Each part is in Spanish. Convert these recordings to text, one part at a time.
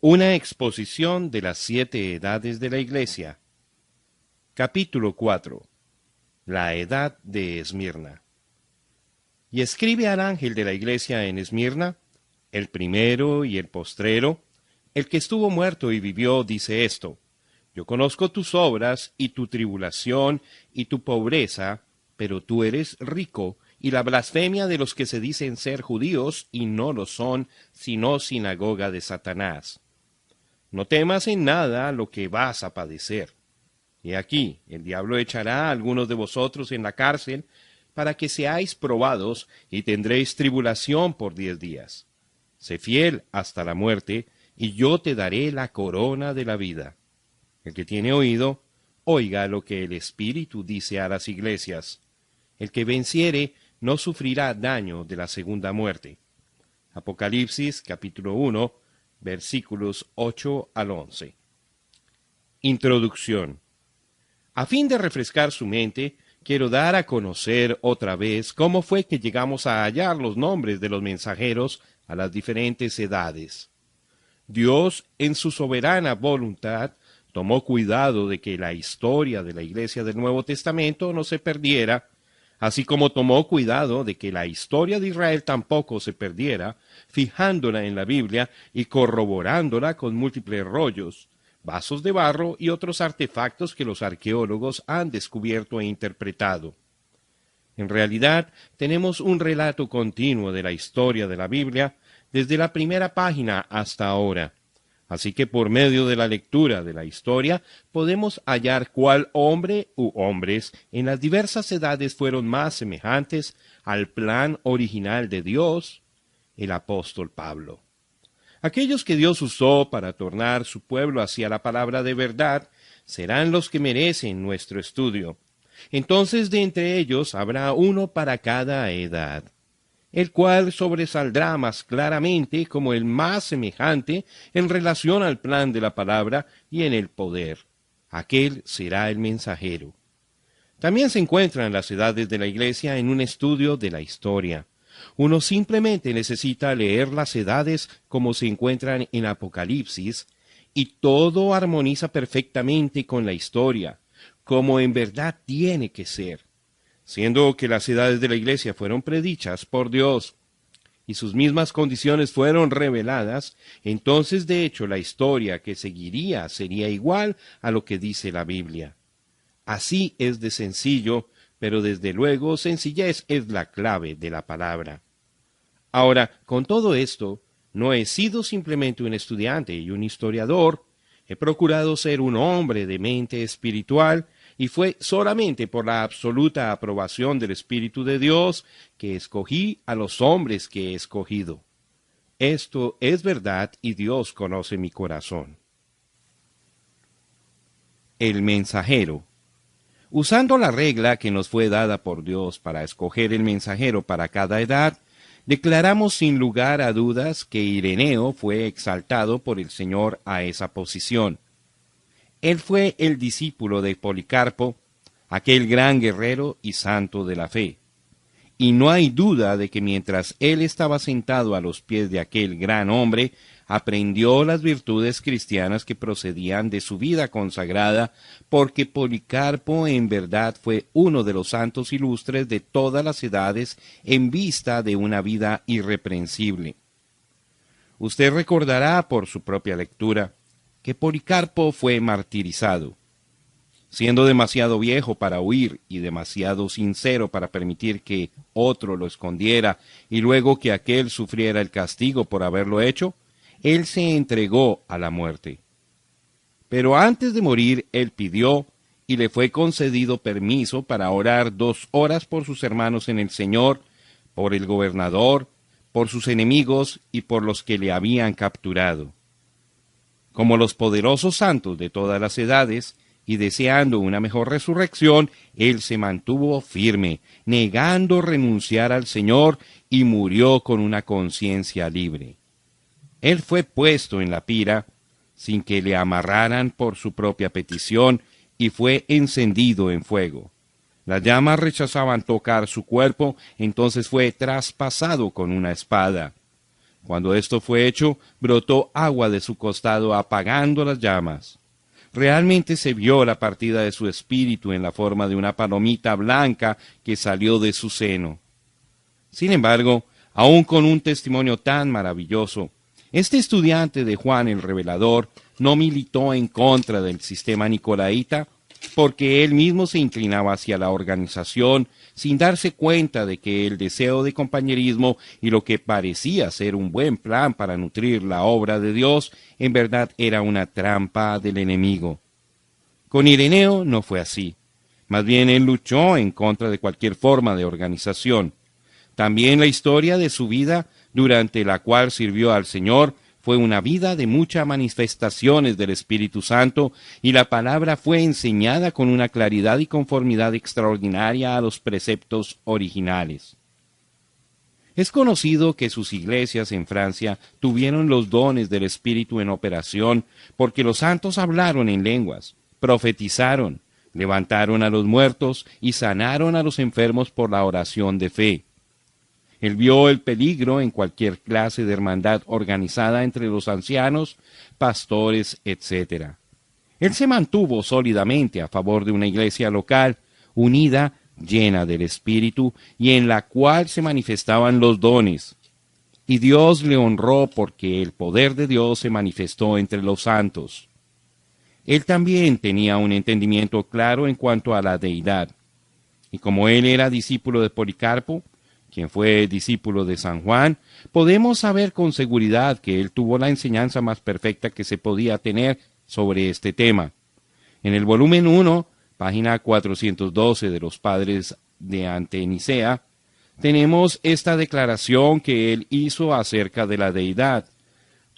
Una exposición de las 7 edades de la Iglesia. Capítulo 4. La edad de Esmirna. Y escribe al ángel de la iglesia en Esmirna, el primero y el postrero, el que estuvo muerto y vivió, dice esto: Yo conozco tus obras y tu tribulación y tu pobreza, pero tú eres rico, y la blasfemia de los que se dicen ser judíos y no lo son, sino sinagoga de Satanás. No temas en nada lo que vas a padecer. Y aquí el diablo echará a algunos de vosotros en la cárcel, para que seáis probados, y tendréis tribulación por 10 días. Sé fiel hasta la muerte, y yo te daré la corona de la vida. El que tiene oído, oiga lo que el Espíritu dice a las iglesias. El que venciere no sufrirá daño de la segunda muerte. Apocalipsis capítulo 1, versículos 8 al 11. Introducción. A fin de refrescar su mente, quiero dar a conocer otra vez cómo fue que llegamos a hallar los nombres de los mensajeros a las diferentes edades. Dios, en su soberana voluntad, tomó cuidado de que la historia de la Iglesia del Nuevo Testamento no se perdiera, así como tomó cuidado de que la historia de Israel tampoco se perdiera, fijándola en la Biblia y corroborándola con múltiples rollos, vasos de barro y otros artefactos que los arqueólogos han descubierto e interpretado. En realidad, tenemos un relato continuo de la historia de la Biblia desde la primera página hasta ahora. Así que por medio de la lectura de la historia podemos hallar cuál hombre u hombres en las diversas edades fueron más semejantes al plan original de Dios, el apóstol Pablo. Aquellos que Dios usó para tornar su pueblo hacia la palabra de verdad serán los que merecen nuestro estudio. Entonces de entre ellos habrá uno para cada edad, el cual sobresaldrá más claramente como el más semejante en relación al plan de la palabra y en el poder. Aquel será el mensajero. También se encuentran las edades de la Iglesia en un estudio de la historia. Uno simplemente necesita leer las edades como se encuentran en Apocalipsis, y todo armoniza perfectamente con la historia, como en verdad tiene que ser. Siendo que las edades de la Iglesia fueron predichas por Dios y sus mismas condiciones fueron reveladas, entonces de hecho la historia que seguiría sería igual a lo que dice la Biblia. Así es de sencillo, pero desde luego sencillez es la clave de la palabra. Ahora, con todo esto, no he sido simplemente un estudiante y un historiador, he procurado ser un hombre de mente espiritual, y fue solamente por la absoluta aprobación del Espíritu de Dios que escogí a los hombres que he escogido. Esto es verdad y Dios conoce mi corazón. El mensajero. Usando la regla que nos fue dada por Dios para escoger el mensajero para cada edad, declaramos sin lugar a dudas que Ireneo fue exaltado por el Señor a esa posición. Él fue el discípulo de Policarpo, aquel gran guerrero y santo de la fe. Y no hay duda de que mientras él estaba sentado a los pies de aquel gran hombre, aprendió las virtudes cristianas que procedían de su vida consagrada, porque Policarpo en verdad fue uno de los santos ilustres de todas las edades en vista de una vida irreprensible. Usted recordará por su propia lectura que Policarpo fue martirizado. Siendo demasiado viejo para huir y demasiado sincero para permitir que otro lo escondiera y luego que aquél sufriera el castigo por haberlo hecho, él se entregó a la muerte. Pero antes de morir, él pidió y le fue concedido permiso para orar 2 horas por sus hermanos en el Señor, por el gobernador, por sus enemigos y por los que le habían capturado. Como los poderosos santos de todas las edades, y deseando una mejor resurrección, él se mantuvo firme, negando renunciar al Señor, y murió con una conciencia libre. Él fue puesto en la pira, sin que le amarraran por su propia petición, y fue encendido en fuego. Las llamas rechazaban tocar su cuerpo, entonces fue traspasado con una espada. Cuando esto fue hecho, brotó agua de su costado apagando las llamas. Realmente se vio la partida de su espíritu en la forma de una palomita blanca que salió de su seno. Sin embargo, aun con un testimonio tan maravilloso, este estudiante de Juan el Revelador no militó en contra del sistema nicolaíta porque él mismo se inclinaba hacia la organización sin darse cuenta de que el deseo de compañerismo y lo que parecía ser un buen plan para nutrir la obra de Dios en verdad era una trampa del enemigo. Con Ireneo no fue así. Más bien él luchó en contra de cualquier forma de organización. También la historia de su vida, durante la cual sirvió al Señor, fue una vida de muchas manifestaciones del Espíritu Santo, y la palabra fue enseñada con una claridad y conformidad extraordinaria a los preceptos originales. Es conocido que sus iglesias en Francia tuvieron los dones del Espíritu en operación, porque los santos hablaron en lenguas, profetizaron, levantaron a los muertos y sanaron a los enfermos por la oración de fe. Él vio el peligro en cualquier clase de hermandad organizada entre los ancianos, pastores, etc. Él se mantuvo sólidamente a favor de una iglesia local, unida, llena del Espíritu, y en la cual se manifestaban los dones. Y Dios le honró porque el poder de Dios se manifestó entre los santos. Él también tenía un entendimiento claro en cuanto a la deidad. Y como él era discípulo de Policarpo, quien fue discípulo de San Juan, podemos saber con seguridad que él tuvo la enseñanza más perfecta que se podía tener sobre este tema. En el volumen 1, página 412 de los Padres de Antenicea, tenemos esta declaración que él hizo acerca de la deidad.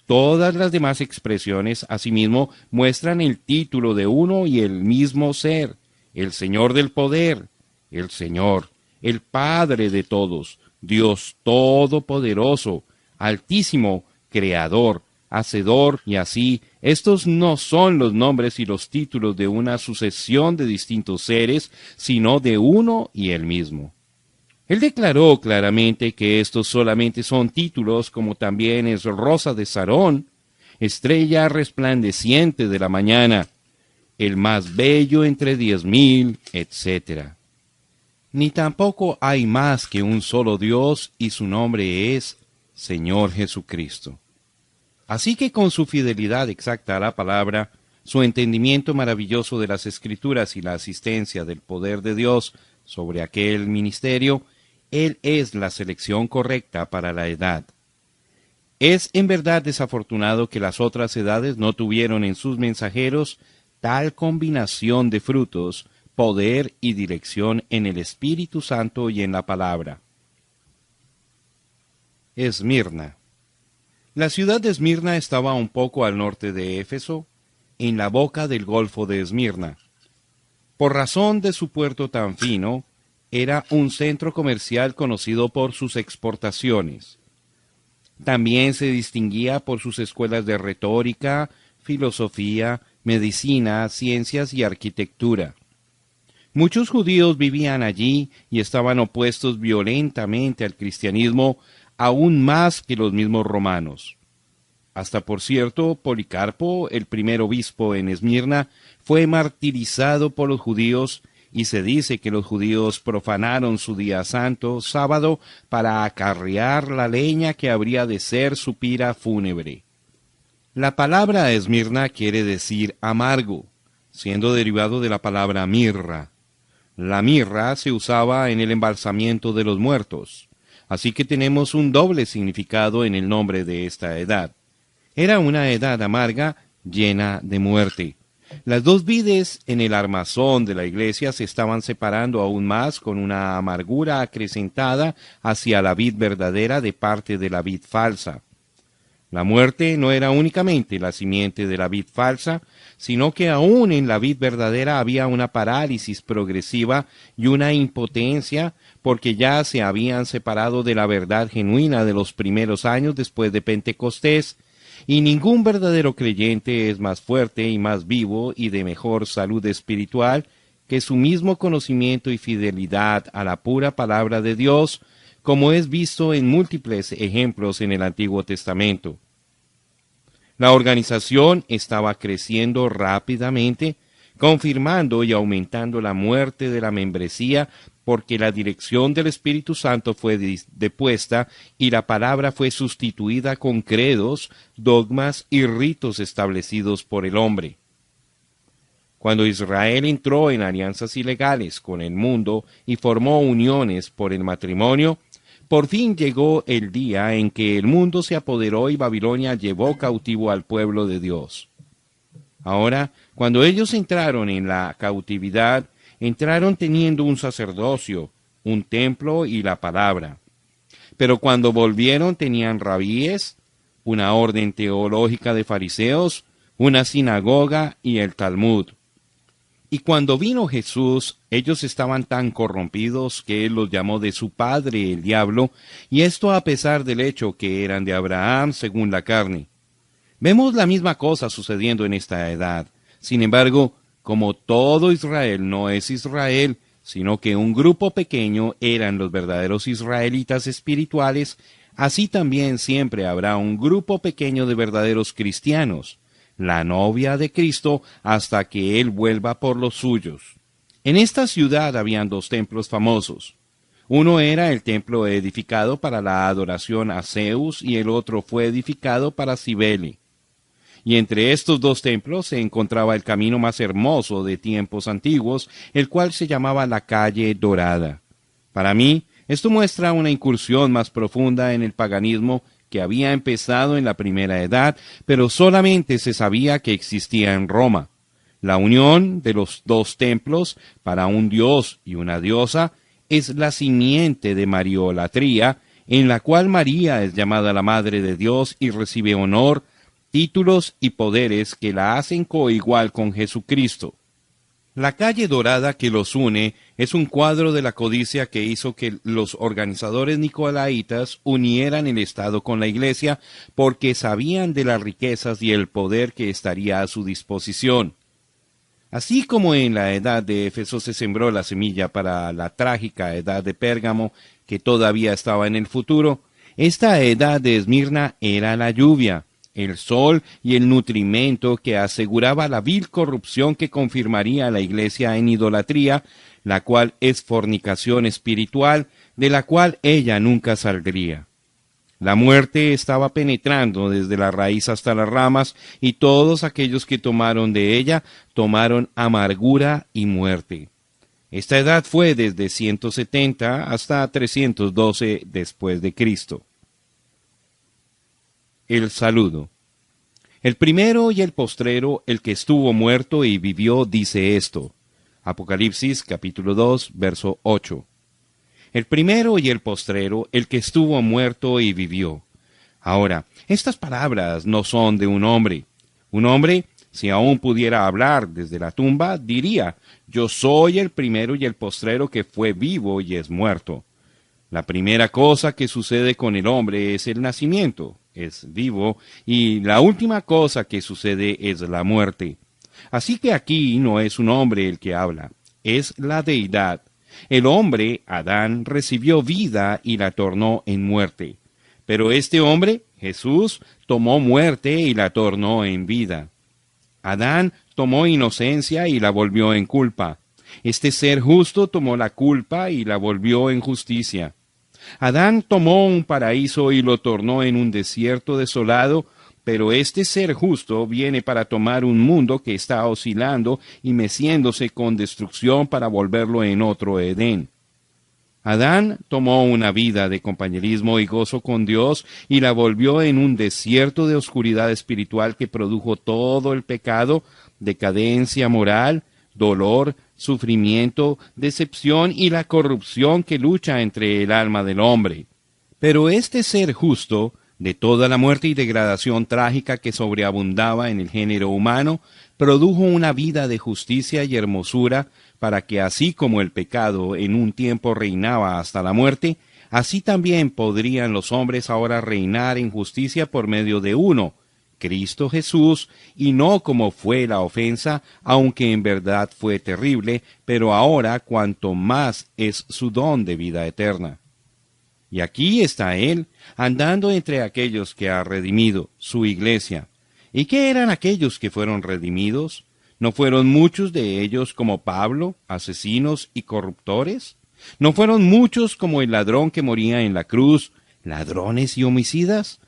Todas las demás expresiones, asimismo, muestran el título de uno y el mismo ser, el Señor del poder, el Señor, el Padre de todos, Dios Todopoderoso, Altísimo, Creador, Hacedor, y así, estos no son los nombres y los títulos de una sucesión de distintos seres, sino de uno y el mismo. Él declaró claramente que estos solamente son títulos, como también es Rosa de Sarón, estrella resplandeciente de la mañana, el más bello entre 10,000, etc. Ni tampoco hay más que un solo Dios y su nombre es Señor Jesucristo. Así que con su fidelidad exacta a la palabra, su entendimiento maravilloso de las Escrituras y la asistencia del poder de Dios sobre aquel ministerio, él es la selección correcta para la edad. Es en verdad desafortunado que las otras edades no tuvieron en sus mensajeros tal combinación de frutos, poder y dirección en el Espíritu Santo y en la palabra. Esmirna. La ciudad de Esmirna estaba un poco al norte de Éfeso, en la boca del Golfo de Esmirna. Por razón de su puerto tan fino, era un centro comercial conocido por sus exportaciones. También se distinguía por sus escuelas de retórica, filosofía, medicina, ciencias y arquitectura. Muchos judíos vivían allí y estaban opuestos violentamente al cristianismo, aún más que los mismos romanos. Hasta por cierto, Policarpo, el primer obispo en Esmirna, fue martirizado por los judíos, y se dice que los judíos profanaron su día santo, sábado, para acarrear la leña que habría de ser su pira fúnebre. La palabra Esmirna quiere decir amargo, siendo derivado de la palabra mirra. La mirra se usaba en el embalsamiento de los muertos, así que tenemos un doble significado en el nombre de esta edad. Era una edad amarga, llena de muerte. Las dos vides en el armazón de la iglesia se estaban separando aún más con una amargura acrecentada hacia la vid verdadera de parte de la vid falsa. La muerte no era únicamente la simiente de la vid falsa, sino que aún en la vid verdadera había una parálisis progresiva y una impotencia, porque ya se habían separado de la verdad genuina de los primeros años después de Pentecostés, y ningún verdadero creyente es más fuerte y más vivo y de mejor salud espiritual que su mismo conocimiento y fidelidad a la pura palabra de Dios, como es visto en múltiples ejemplos en el Antiguo Testamento. La organización estaba creciendo rápidamente, confirmando y aumentando la muerte de la membresía, porque la dirección del Espíritu Santo fue depuesta y la palabra fue sustituida con credos, dogmas y ritos establecidos por el hombre. Cuando Israel entró en alianzas ilegales con el mundo y formó uniones por el matrimonio, por fin llegó el día en que el mundo se apoderó y Babilonia llevó cautivo al pueblo de Dios. Ahora, cuando ellos entraron en la cautividad, entraron teniendo un sacerdocio, un templo y la palabra. Pero cuando volvieron tenían rabíes, una orden teológica de fariseos, una sinagoga y el Talmud. Y cuando vino Jesús, ellos estaban tan corrompidos que él los llamó de su padre el diablo, y esto a pesar del hecho que eran de Abraham según la carne. Vemos la misma cosa sucediendo en esta edad. Sin embargo, como todo Israel no es Israel, sino que un grupo pequeño eran los verdaderos israelitas espirituales, así también siempre habrá un grupo pequeño de verdaderos cristianos, la novia de Cristo, hasta que Él vuelva por los suyos. En esta ciudad habían dos templos famosos. Uno era el templo edificado para la adoración a Zeus y el otro fue edificado para Cibele. Y entre estos dos templos se encontraba el camino más hermoso de tiempos antiguos, el cual se llamaba la calle Dorada. Para mí, esto muestra una incursión más profunda en el paganismo que había empezado en la primera edad, pero solamente se sabía que existía en Roma. La unión de los dos templos para un dios y una diosa es la simiente de mariolatría, en la cual María es llamada la Madre de Dios y recibe honor, títulos y poderes que la hacen coigual con Jesucristo. La calle dorada que los une es un cuadro de la codicia que hizo que los organizadores nicolaitas unieran el Estado con la Iglesia porque sabían de las riquezas y el poder que estaría a su disposición. Así como en la edad de Éfeso se sembró la semilla para la trágica edad de Pérgamo, que todavía estaba en el futuro, esta edad de Esmirna era la lluvia, el sol y el nutrimento que aseguraba la vil corrupción que confirmaría a la Iglesia en idolatría, la cual es fornicación espiritual, de la cual ella nunca saldría. La muerte estaba penetrando desde la raíz hasta las ramas, y todos aquellos que tomaron de ella tomaron amargura y muerte. Esta edad fue desde 170 hasta 312 después de Cristo. El saludo. El primero y el postrero, el que estuvo muerto y vivió, dice esto. Apocalipsis capítulo 2, verso 8. El primero y el postrero, el que estuvo muerto y vivió. Ahora, estas palabras no son de un hombre. Un hombre, si aún pudiera hablar desde la tumba, diría, yo soy el primero y el postrero que fue vivo y es muerto. La primera cosa que sucede con el hombre es el nacimiento, es vivo, y la última cosa que sucede es la muerte. Así que aquí no es un hombre el que habla, es la deidad. El hombre, Adán, recibió vida y la tornó en muerte. Pero este hombre, Jesús, tomó muerte y la tornó en vida. Adán tomó inocencia y la volvió en culpa. Este ser justo tomó la culpa y la volvió en justicia. Adán tomó un paraíso y lo tornó en un desierto desolado, pero este ser justo viene para tomar un mundo que está oscilando y meciéndose con destrucción para volverlo en otro Edén. Adán tomó una vida de compañerismo y gozo con Dios y la volvió en un desierto de oscuridad espiritual que produjo todo el pecado, decadencia moral, dolor, sufrimiento, decepción y la corrupción que lucha entre el alma del hombre. Pero este ser justo, de toda la muerte y degradación trágica que sobreabundaba en el género humano, produjo una vida de justicia y hermosura para que así como el pecado en un tiempo reinaba hasta la muerte, así también podrían los hombres ahora reinar en justicia por medio de uno, Cristo Jesús, y no como fue la ofensa, aunque en verdad fue terrible, pero ahora cuanto más es su don de vida eterna. Y aquí está Él, andando entre aquellos que ha redimido, su iglesia. ¿Y qué eran aquellos que fueron redimidos? ¿No fueron muchos de ellos como Pablo, asesinos y corruptores? ¿No fueron muchos como el ladrón que moría en la cruz, ladrones y homicidas?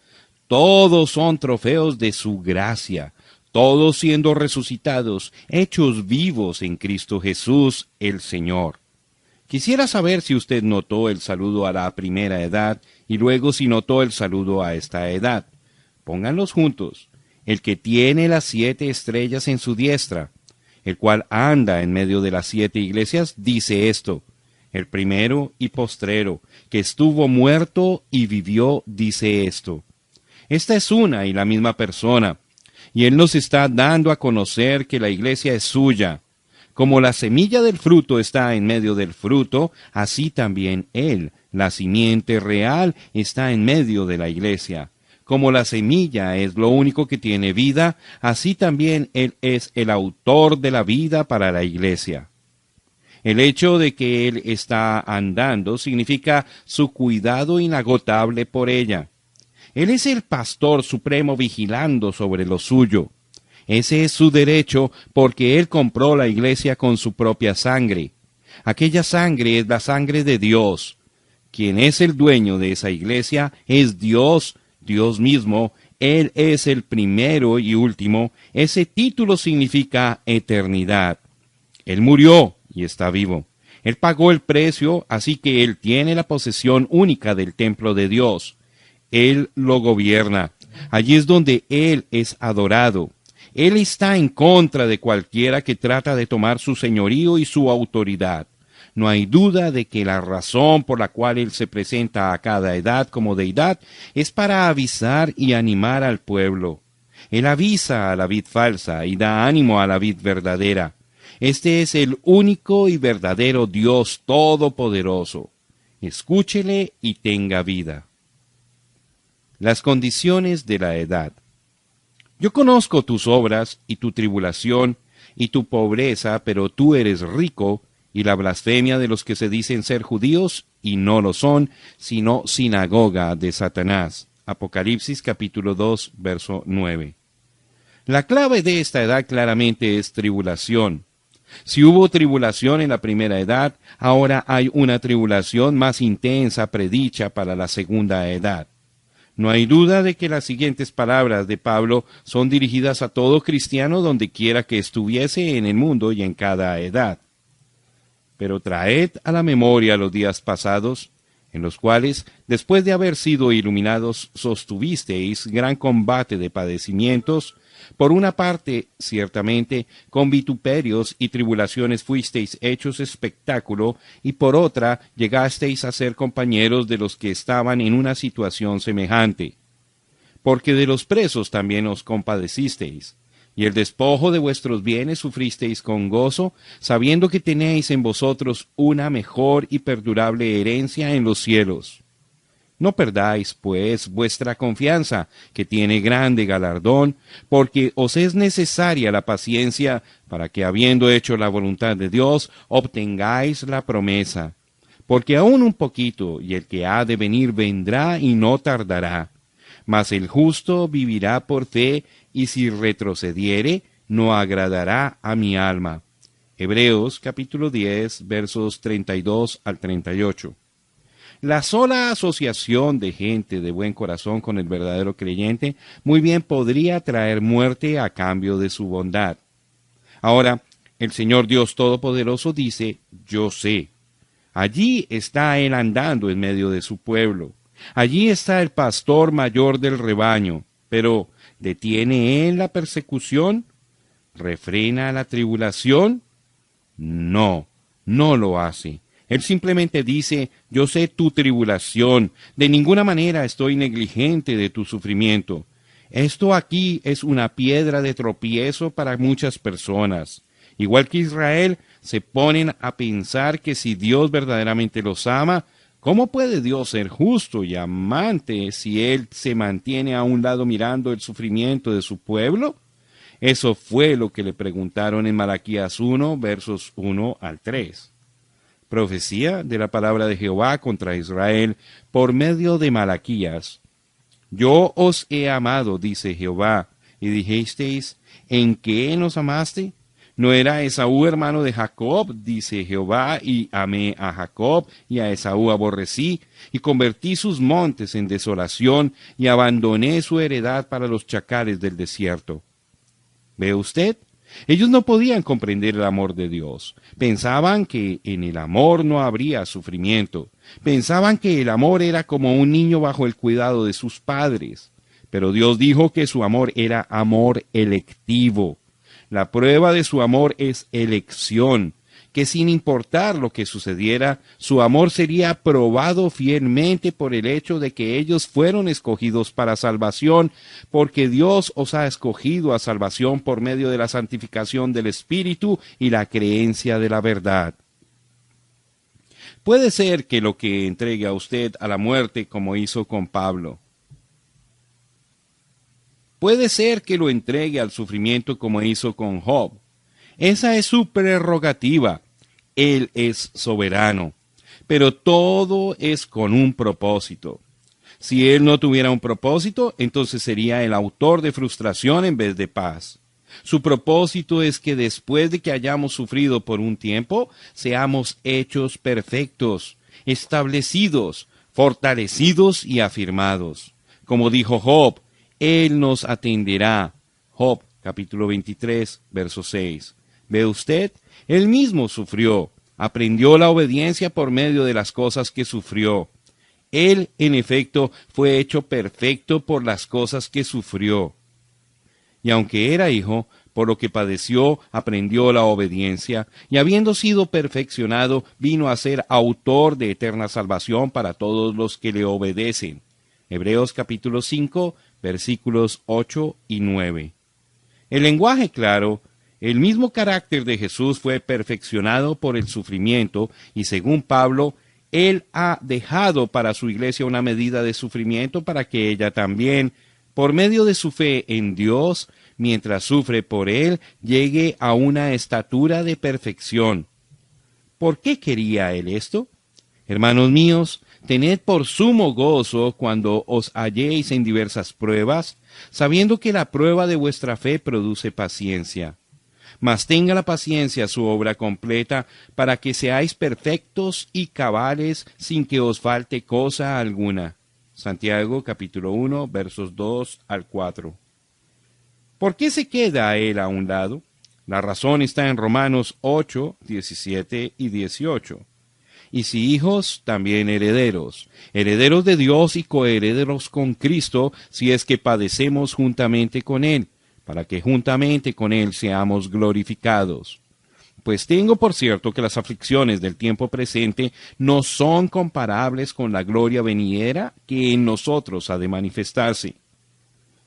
Todos son trofeos de su gracia, todos siendo resucitados, hechos vivos en Cristo Jesús, el Señor. Quisiera saber si usted notó el saludo a la primera edad y luego si notó el saludo a esta edad. Pónganlos juntos. El que tiene las 7 estrellas en su diestra, el cual anda en medio de las 7 iglesias, dice esto. El primero y postrero, que estuvo muerto y vivió, dice esto. Esta es una y la misma persona, y Él nos está dando a conocer que la iglesia es suya. Como la semilla del fruto está en medio del fruto, así también Él, la simiente real, está en medio de la iglesia. Como la semilla es lo único que tiene vida, así también Él es el autor de la vida para la iglesia. El hecho de que Él está andando significa su cuidado inagotable por ella. Él es el pastor supremo vigilando sobre lo suyo. Ese es su derecho porque Él compró la iglesia con su propia sangre. Aquella sangre es la sangre de Dios. Quien es el dueño de esa iglesia es Dios, Dios mismo. Él es el primero y último. Ese título significa eternidad. Él murió y está vivo. Él pagó el precio, así que Él tiene la posesión única del templo de Dios. Él lo gobierna. Allí es donde Él es adorado. Él está en contra de cualquiera que trata de tomar su señorío y su autoridad. No hay duda de que la razón por la cual Él se presenta a cada edad como deidad es para avisar y animar al pueblo. Él avisa a la vid falsa y da ánimo a la vid verdadera. Este es el único y verdadero Dios todopoderoso. Escúchele y tenga vida. Las condiciones de la edad. Yo conozco tus obras y tu tribulación y tu pobreza, pero tú eres rico, y la blasfemia de los que se dicen ser judíos y no lo son, sino sinagoga de Satanás. Apocalipsis capítulo 2, verso 9. La clave de esta edad claramente es tribulación. Si hubo tribulación en la primera edad, ahora hay una tribulación más intensa predicha para la segunda edad. No hay duda de que las siguientes palabras de Pablo son dirigidas a todo cristiano donde quiera que estuviese en el mundo y en cada edad. Pero traed a la memoria los días pasados, en los cuales, después de haber sido iluminados, sostuvisteis gran combate de padecimientos. Por una parte, ciertamente, con vituperios y tribulaciones fuisteis hechos espectáculo, y por otra, llegasteis a ser compañeros de los que estaban en una situación semejante. Porque de los presos también os compadecisteis, y el despojo de vuestros bienes sufristeis con gozo, sabiendo que tenéis en vosotros una mejor y perdurable herencia en los cielos. No perdáis, pues, vuestra confianza, que tiene grande galardón, porque os es necesaria la paciencia, para que, habiendo hecho la voluntad de Dios, obtengáis la promesa. Porque aún un poquito, y el que ha de venir vendrá y no tardará. Mas el justo vivirá por fe, y si retrocediere, no agradará a mi alma. Hebreos capítulo 10, versos 32 al 38. La sola asociación de gente de buen corazón con el verdadero creyente muy bien podría traer muerte a cambio de su bondad. Ahora, el Señor Dios Todopoderoso dice, yo sé. Allí está Él andando en medio de su pueblo. Allí está el pastor mayor del rebaño. Pero, ¿detiene Él la persecución? ¿Refrena la tribulación? No, no lo hace. Él simplemente dice, yo sé tu tribulación, de ninguna manera estoy negligente de tu sufrimiento. Esto aquí es una piedra de tropiezo para muchas personas. Igual que Israel, se ponen a pensar que si Dios verdaderamente los ama, ¿cómo puede Dios ser justo y amante si Él se mantiene a un lado mirando el sufrimiento de su pueblo? Eso fue lo que le preguntaron en Malaquías 1, versos 1 al 3. Profecía de la palabra de Jehová contra Israel por medio de Malaquías. Yo os he amado, dice Jehová, y dijisteis, ¿en qué nos amaste? ¿No era Esaú hermano de Jacob? Dice Jehová, y amé a Jacob, y a Esaú aborrecí, y convertí sus montes en desolación, y abandoné su heredad para los chacales del desierto. ¿Ve usted? Ellos no podían comprender el amor de Dios. Pensaban que en el amor no habría sufrimiento. Pensaban que el amor era como un niño bajo el cuidado de sus padres. Pero Dios dijo que su amor era amor electivo. La prueba de su amor es elección, que sin importar lo que sucediera, su amor sería probado fielmente por el hecho de que ellos fueron escogidos para salvación, porque Dios os ha escogido a salvación por medio de la santificación del Espíritu y la creencia de la verdad. Puede ser que lo que entregue a usted a la muerte como hizo con Pablo. Puede ser que lo entregue al sufrimiento como hizo con Job. Esa es su prerrogativa. Él es soberano. Pero todo es con un propósito. Si él no tuviera un propósito, entonces sería el autor de frustración en vez de paz. Su propósito es que después de que hayamos sufrido por un tiempo, seamos hechos perfectos, establecidos, fortalecidos y afirmados. Como dijo Job, Él nos atenderá. Job, capítulo 23, verso 6. ¿Ve usted? Él mismo sufrió, aprendió la obediencia por medio de las cosas que sufrió. Él, en efecto, fue hecho perfecto por las cosas que sufrió. Y aunque era hijo, por lo que padeció, aprendió la obediencia, y habiendo sido perfeccionado, vino a ser autor de eterna salvación para todos los que le obedecen. Hebreos capítulo 5, versículos 8 y 9. El lenguaje claro, el mismo carácter de Jesús fue perfeccionado por el sufrimiento, y según Pablo, Él ha dejado para su iglesia una medida de sufrimiento para que ella también, por medio de su fe en Dios, mientras sufre por Él, llegue a una estatura de perfección. ¿Por qué quería Él esto? Hermanos míos, tened por sumo gozo cuando os halléis en diversas pruebas, sabiendo que la prueba de vuestra fe produce paciencia. Mas tenga la paciencia su obra completa, para que seáis perfectos y cabales sin que os falte cosa alguna. Santiago capítulo 1, versos 2 al 4. ¿Por qué se queda él a un lado? La razón está en Romanos 8, 17 y 18. Y si hijos, también herederos, herederos de Dios y coherederos con Cristo, si es que padecemos juntamente con Él, para que juntamente con Él seamos glorificados. Pues tengo por cierto que las aflicciones del tiempo presente no son comparables con la gloria venidera que en nosotros ha de manifestarse.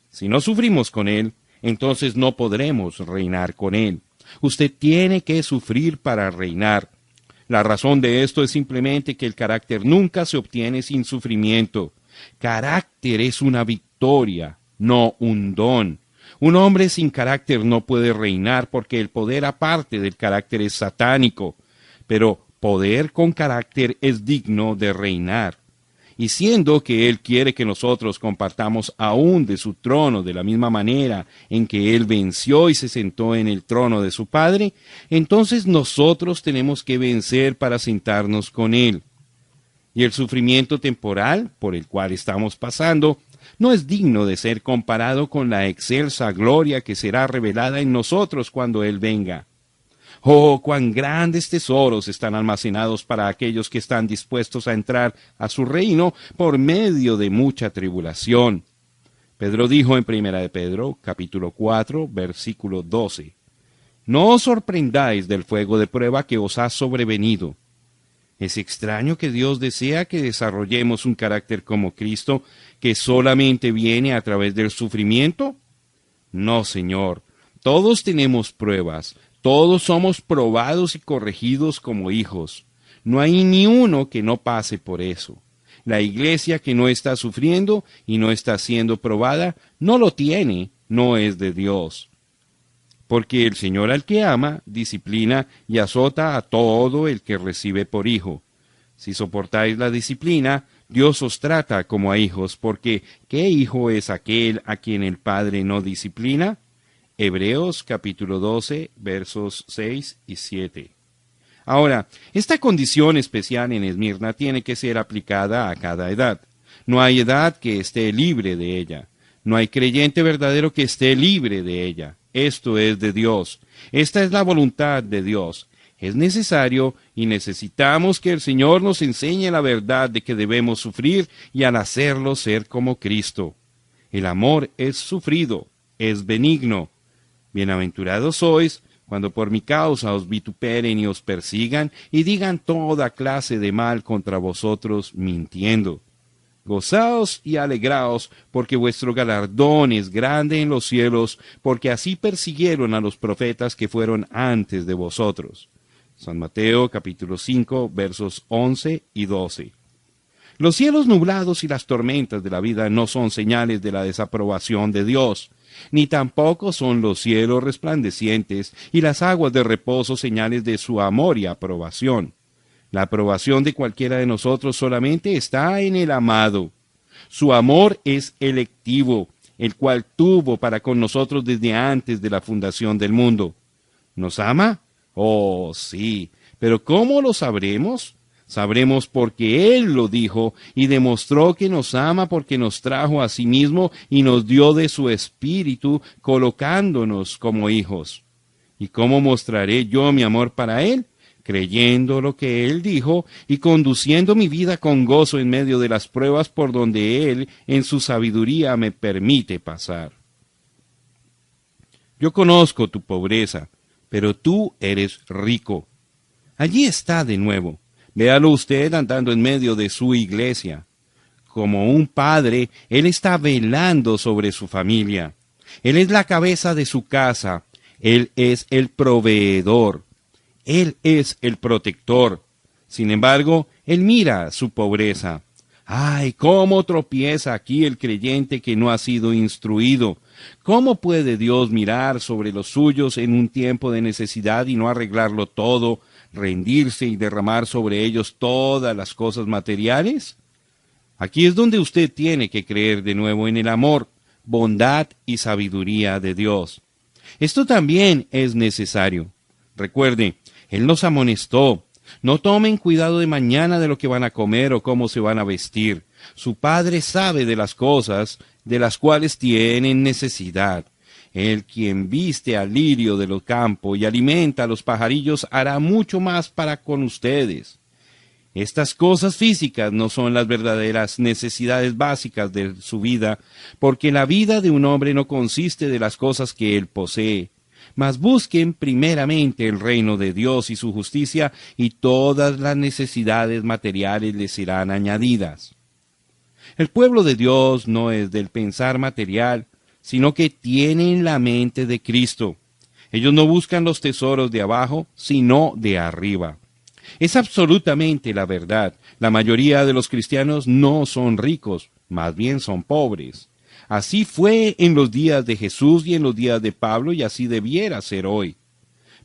Si no sufrimos con Él, entonces no podremos reinar con Él. Usted tiene que sufrir para reinar. La razón de esto es simplemente que el carácter nunca se obtiene sin sufrimiento. Carácter es una victoria, no un don. Un hombre sin carácter no puede reinar porque el poder aparte del carácter es satánico, pero poder con carácter es digno de reinar. Y siendo que Él quiere que nosotros compartamos aún de su trono de la misma manera en que Él venció y se sentó en el trono de su Padre, entonces nosotros tenemos que vencer para sentarnos con Él. Y el sufrimiento temporal por el cual estamos pasando no es digno de ser comparado con la excelsa gloria que será revelada en nosotros cuando Él venga. Oh, cuán grandes tesoros están almacenados para aquellos que están dispuestos a entrar a su reino por medio de mucha tribulación. Pedro dijo en 1 de Pedro, capítulo 4, versículo 12, No os sorprendáis del fuego de prueba que os ha sobrevenido. ¿Es extraño que Dios desea que desarrollemos un carácter como Cristo, que solamente viene a través del sufrimiento? No, Señor. Todos tenemos pruebas. Todos somos probados y corregidos como hijos. No hay ni uno que no pase por eso. La iglesia que no está sufriendo y no está siendo probada, no lo tiene, no es de Dios. porque el Señor al que ama, disciplina y azota a todo el que recibe por hijo. Si soportáis la disciplina, Dios os trata como a hijos, porque ¿qué hijo es aquel a quien el Padre no disciplina? Hebreos capítulo 12, versos 6 y 7. Ahora, esta condición especial en Esmirna tiene que ser aplicada a cada edad. No hay edad que esté libre de ella. No hay creyente verdadero que esté libre de ella. Esto es de Dios. Esta es la voluntad de Dios. Es necesario y necesitamos que el Señor nos enseñe la verdad de que debemos sufrir y al hacerlo ser como Cristo. El amor es sufrido, es benigno. Bienaventurados sois cuando por mi causa os vituperen y os persigan y digan toda clase de mal contra vosotros mintiendo. Gozaos y alegraos, porque vuestro galardón es grande en los cielos, porque así persiguieron a los profetas que fueron antes de vosotros. San Mateo capítulo 5 versos 11 y 12. Los cielos nublados y las tormentas de la vida no son señales de la desaprobación de Dios, ni tampoco son los cielos resplandecientes y las aguas de reposo señales de su amor y aprobación. La aprobación de cualquiera de nosotros solamente está en el amado. Su amor es electivo, el cual tuvo para con nosotros desde antes de la fundación del mundo. ¿Nos ama? Oh, sí. ¿Pero cómo lo sabremos? Sabremos porque Él lo dijo y demostró que nos ama porque nos trajo a sí mismo y nos dio de su espíritu, colocándonos como hijos. ¿Y cómo mostraré yo mi amor para Él? Creyendo lo que Él dijo y conduciendo mi vida con gozo en medio de las pruebas por donde Él, en su sabiduría, me permite pasar. Yo conozco tu pobreza, pero tú eres rico. Allí está de nuevo. Véalo usted andando en medio de su iglesia. Como un padre, Él está velando sobre su familia. Él es la cabeza de su casa. Él es el proveedor. Él es el protector. Sin embargo, Él mira su pobreza. ¡Ay, cómo tropieza aquí el creyente que no ha sido instruido! ¿Cómo puede Dios mirar sobre los suyos en un tiempo de necesidad y no arreglarlo todo, rendirse y derramar sobre ellos todas las cosas materiales? Aquí es donde usted tiene que creer de nuevo en el amor, bondad y sabiduría de Dios. Esto también es necesario. Recuerde, Él nos amonestó. No tomen cuidado de mañana de lo que van a comer o cómo se van a vestir. Su Padre sabe de las cosas de las cuales tienen necesidad. El quien viste al lirio de los campos y alimenta a los pajarillos hará mucho más para con ustedes. Estas cosas físicas no son las verdaderas necesidades básicas de su vida, porque la vida de un hombre no consiste de las cosas que él posee. Mas busquen primeramente el reino de Dios y su justicia, y todas las necesidades materiales les serán añadidas. El pueblo de Dios no es del pensar material, sino que tienen la mente de Cristo. Ellos no buscan los tesoros de abajo, sino de arriba. Es absolutamente la verdad. La mayoría de los cristianos no son ricos, más bien son pobres. Así fue en los días de Jesús y en los días de Pablo, y así debiera ser hoy.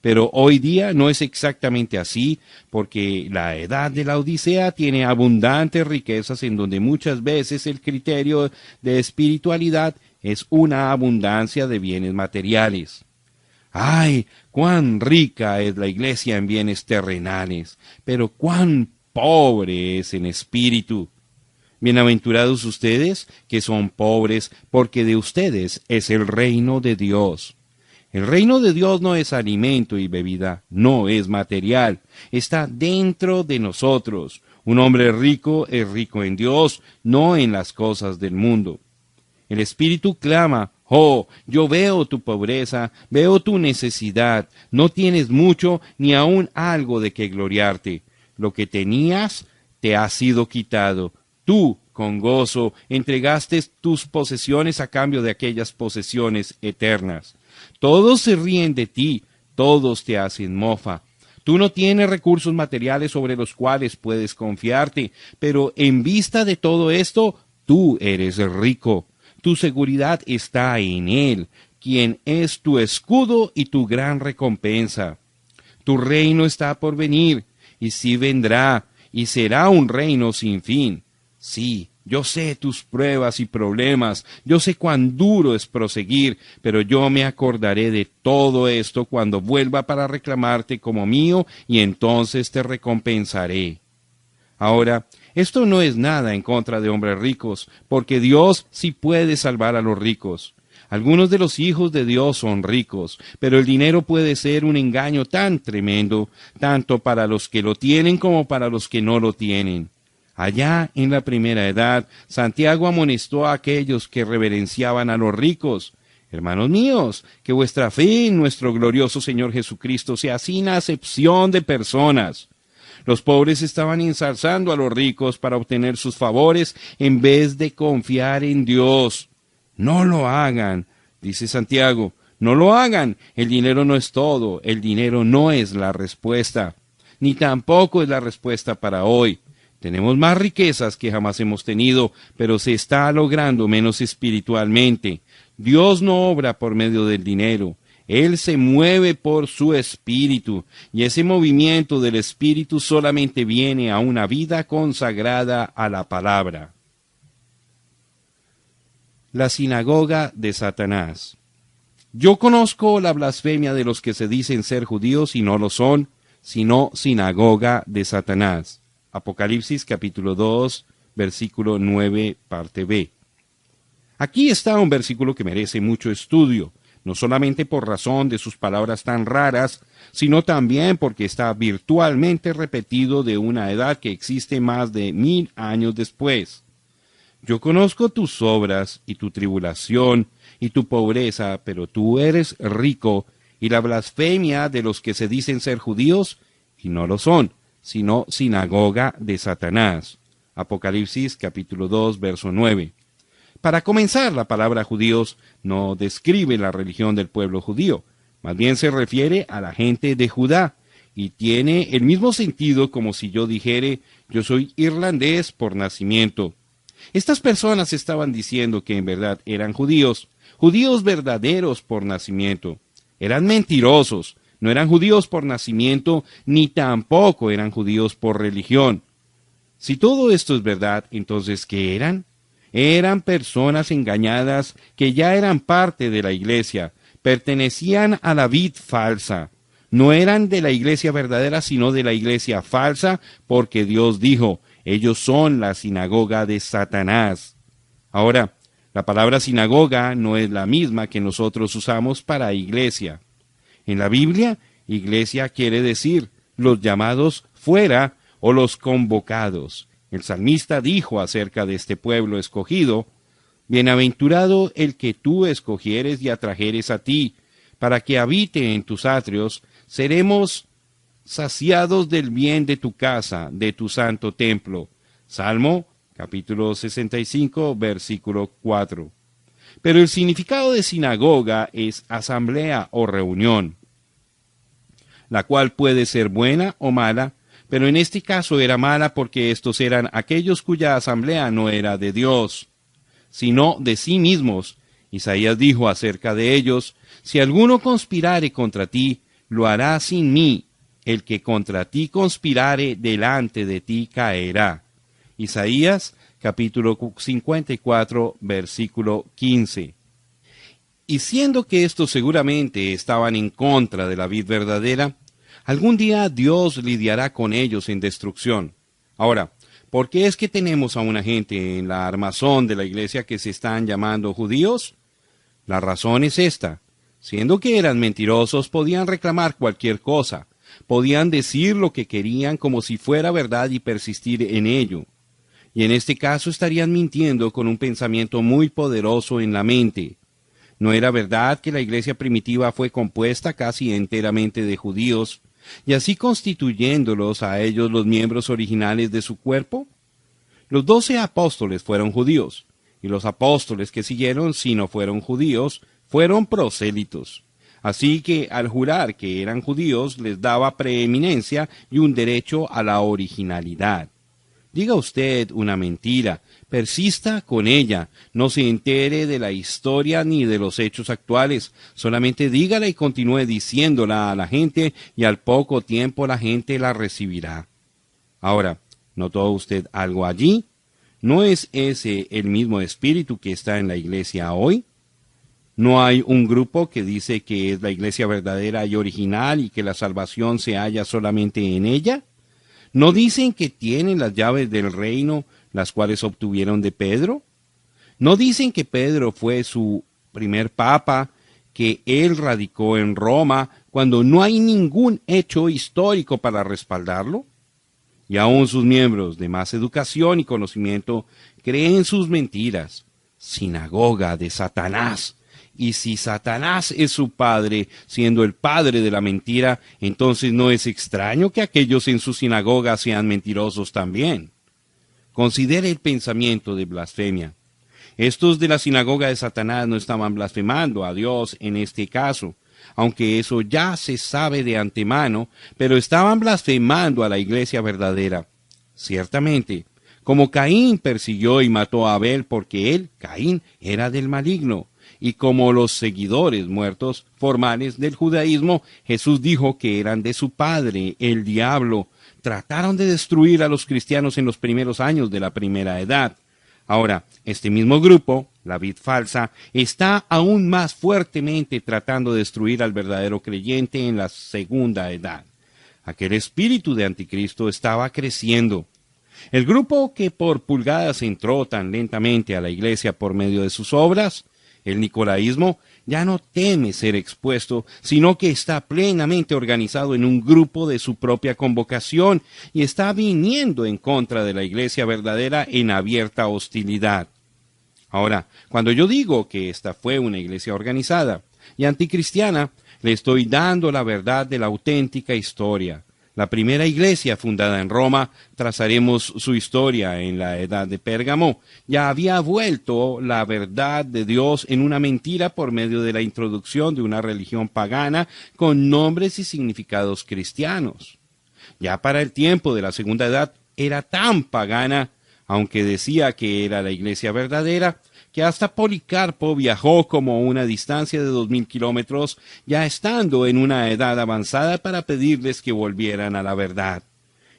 Pero hoy día no es exactamente así, porque la edad de la Odisea tiene abundantes riquezas en donde muchas veces el criterio de espiritualidad es una abundancia de bienes materiales. ¡Ay, cuán rica es la iglesia en bienes terrenales! Pero cuán pobre es en espíritu. Bienaventurados ustedes que son pobres, porque de ustedes es el reino de Dios. El reino de Dios no es alimento y bebida, no es material, está dentro de nosotros. Un hombre rico es rico en Dios, no en las cosas del mundo. El Espíritu clama: oh, yo veo tu pobreza, veo tu necesidad, no tienes mucho ni aun algo de que gloriarte. Lo que tenías te ha sido quitado. Tú, con gozo, entregaste tus posesiones a cambio de aquellas posesiones eternas. Todos se ríen de ti, todos te hacen mofa. Tú no tienes recursos materiales sobre los cuales puedes confiarte, pero en vista de todo esto, tú eres rico. Tu seguridad está en Él, quien es tu escudo y tu gran recompensa. Tu reino está por venir, y sí vendrá, y será un reino sin fin. Sí, yo sé tus pruebas y problemas, yo sé cuán duro es proseguir, pero yo me acordaré de todo esto cuando vuelva para reclamarte como mío, y entonces te recompensaré. Ahora, esto no es nada en contra de hombres ricos, porque Dios sí puede salvar a los ricos. Algunos de los hijos de Dios son ricos, pero el dinero puede ser un engaño tan tremendo, tanto para los que lo tienen como para los que no lo tienen. Allá en la primera edad, Santiago amonestó a aquellos que reverenciaban a los ricos. Hermanos míos, que vuestra fe en nuestro glorioso Señor Jesucristo sea sin acepción de personas. Los pobres estaban ensalzando a los ricos para obtener sus favores en vez de confiar en Dios. No lo hagan, dice Santiago, no lo hagan. El dinero no es todo, el dinero no es la respuesta, ni tampoco es la respuesta para hoy. Tenemos más riquezas que jamás hemos tenido, pero se está logrando menos espiritualmente. Dios no obra por medio del dinero. Él se mueve por su espíritu, y ese movimiento del espíritu solamente viene a una vida consagrada a la palabra. La sinagoga de Satanás. Yo conozco la blasfemia de los que se dicen ser judíos y no lo son, sino sinagoga de Satanás. Apocalipsis capítulo 2, versículo 9, parte B. Aquí está un versículo que merece mucho estudio, no solamente por razón de sus palabras tan raras, sino también porque está virtualmente repetido de una edad que existe más de 1000 años después. Yo conozco tus obras y tu tribulación y tu pobreza, pero tú eres rico, y la blasfemia de los que se dicen ser judíos y no lo son, sino sinagoga de Satanás. Apocalipsis capítulo 2, verso 9. Para comenzar, la palabra judíos no describe la religión del pueblo judío, más bien se refiere a la gente de Judá, y tiene el mismo sentido como si yo dijere, yo soy irlandés por nacimiento. Estas personas estaban diciendo que en verdad eran judíos, judíos verdaderos por nacimiento. Eran mentirosos, no eran judíos por nacimiento, ni tampoco eran judíos por religión. Si todo esto es verdad, entonces, ¿qué eran? Eran personas engañadas que ya eran parte de la iglesia, pertenecían a la vid falsa. No eran de la iglesia verdadera, sino de la iglesia falsa, porque Dios dijo, ellos son la sinagoga de Satanás. Ahora, la palabra sinagoga no es la misma que nosotros usamos para iglesia. En la Biblia, iglesia quiere decir los llamados fuera o los convocados. El salmista dijo acerca de este pueblo escogido, bienaventurado el que tú escogieres y atrajeres a ti, para que habite en tus atrios, seremos saciados del bien de tu casa, de tu santo templo. Salmo, capítulo 65, versículo 4. Pero el significado de sinagoga es asamblea o reunión, la cual puede ser buena o mala, pero en este caso era mala porque estos eran aquellos cuya asamblea no era de Dios, sino de sí mismos. Isaías dijo acerca de ellos, si alguno conspirare contra ti, lo hará sin mí. El que contra ti conspirare delante de ti caerá. Isaías capítulo 54, versículo 15. Y siendo que estos seguramente estaban en contra de la vid verdadera, algún día Dios lidiará con ellos en destrucción. Ahora, ¿por qué es que tenemos a una gente en la armazón de la iglesia que se están llamando judíos? La razón es esta. Siendo que eran mentirosos, podían reclamar cualquier cosa. Podían decir lo que querían como si fuera verdad y persistir en ello. Y en este caso estarían mintiendo con un pensamiento muy poderoso en la mente. ¿No era verdad que la iglesia primitiva fue compuesta casi enteramente de judíos, y así constituyéndolos a ellos los miembros originales de su cuerpo? Los 12 apóstoles fueron judíos, y los apóstoles que siguieron, si no fueron judíos, fueron prosélitos. Así que al jurar que eran judíos les daba preeminencia y un derecho a la originalidad. Diga usted una mentira, persista con ella, no se entere de la historia ni de los hechos actuales, solamente dígala y continúe diciéndola a la gente y al poco tiempo la gente la recibirá. Ahora, ¿notó usted algo allí? ¿No es ese el mismo espíritu que está en la iglesia hoy? ¿No hay un grupo que dice que es la iglesia verdadera y original y que la salvación se halla solamente en ella? ¿No dicen que tienen las llaves del reino, las cuales obtuvieron de Pedro? ¿No dicen que Pedro fue su primer papa, que él radicó en Roma, cuando no hay ningún hecho histórico para respaldarlo? Y aún sus miembros de más educación y conocimiento creen sus mentiras. Sinagoga de Satanás. Y si Satanás es su padre, siendo el padre de la mentira, entonces no es extraño que aquellos en su sinagoga sean mentirosos también. Considere el pensamiento de blasfemia. Estos de la sinagoga de Satanás no estaban blasfemando a Dios en este caso, aunque eso ya se sabe de antemano, pero estaban blasfemando a la iglesia verdadera. Ciertamente, como Caín persiguió y mató a Abel porque él, Caín, era del maligno, y como los seguidores muertos formales del judaísmo, Jesús dijo que eran de su padre, el diablo, trataron de destruir a los cristianos en los primeros años de la primera edad. Ahora, este mismo grupo, la vid falsa, está aún más fuertemente tratando de destruir al verdadero creyente en la segunda edad. Aquel espíritu de anticristo estaba creciendo. El grupo que por pulgadas entró tan lentamente a la iglesia por medio de sus obras, el nicolaísmo, ya no teme ser expuesto, sino que está plenamente organizado en un grupo de su propia convocación y está viniendo en contra de la iglesia verdadera en abierta hostilidad. Ahora, cuando yo digo que esta fue una iglesia organizada y anticristiana, le estoy dando la verdad de la auténtica historia. La primera iglesia fundada en Roma, trazaremos su historia en la edad de Pérgamo, ya había vuelto la verdad de Dios en una mentira por medio de la introducción de una religión pagana con nombres y significados cristianos. Ya para el tiempo de la segunda edad era tan pagana, aunque decía que era la iglesia verdadera, que hasta Policarpo viajó como una distancia de 2000 kilómetros, ya estando en una edad avanzada para pedirles que volvieran a la verdad.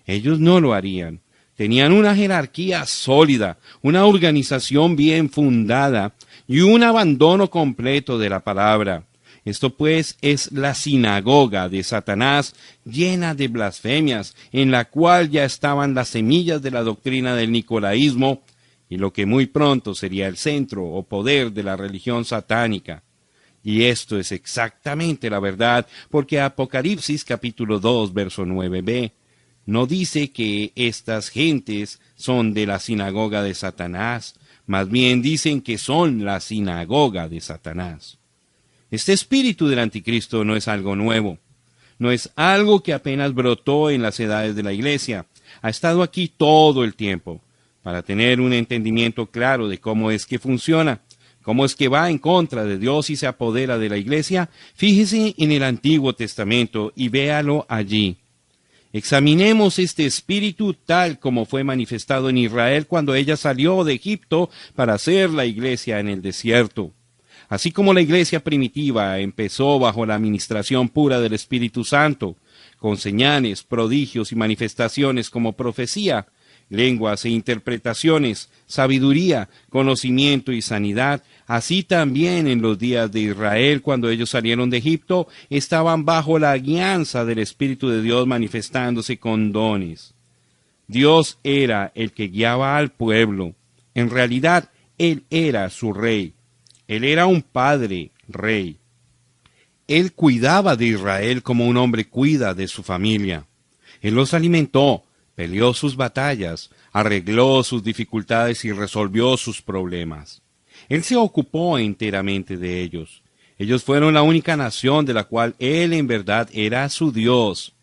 Ellos no lo harían. Tenían una jerarquía sólida, una organización bien fundada y un abandono completo de la palabra. Esto pues es la sinagoga de Satanás llena de blasfemias, en la cual ya estaban las semillas de la doctrina del nicolaísmo, y lo que muy pronto sería el centro o poder de la religión satánica. Y esto es exactamente la verdad, porque Apocalipsis capítulo 2, verso 9b, no dice que estas gentes son de la sinagoga de Satanás, más bien dicen que son la sinagoga de Satanás. Este espíritu del anticristo no es algo nuevo, no es algo que apenas brotó en las edades de la iglesia, ha estado aquí todo el tiempo. Para tener un entendimiento claro de cómo es que funciona, cómo es que va en contra de Dios y se apodera de la iglesia, fíjese en el Antiguo Testamento y véalo allí. Examinemos este espíritu tal como fue manifestado en Israel cuando ella salió de Egipto para hacer la iglesia en el desierto. Así como la iglesia primitiva empezó bajo la administración pura del Espíritu Santo, con señales, prodigios y manifestaciones como profecía, lenguas e interpretaciones, sabiduría, conocimiento y sanidad, así también en los días de Israel, cuando ellos salieron de Egipto, estaban bajo la guianza del Espíritu de Dios manifestándose con dones. Dios era el que guiaba al pueblo. En realidad, Él era su rey. Él era un padre, rey. Él cuidaba de Israel como un hombre cuida de su familia. Él los alimentó, peleó sus batallas, arregló sus dificultades y resolvió sus problemas. Él se ocupó enteramente de ellos. Ellos fueron la única nación de la cual Él en verdad era su Dios.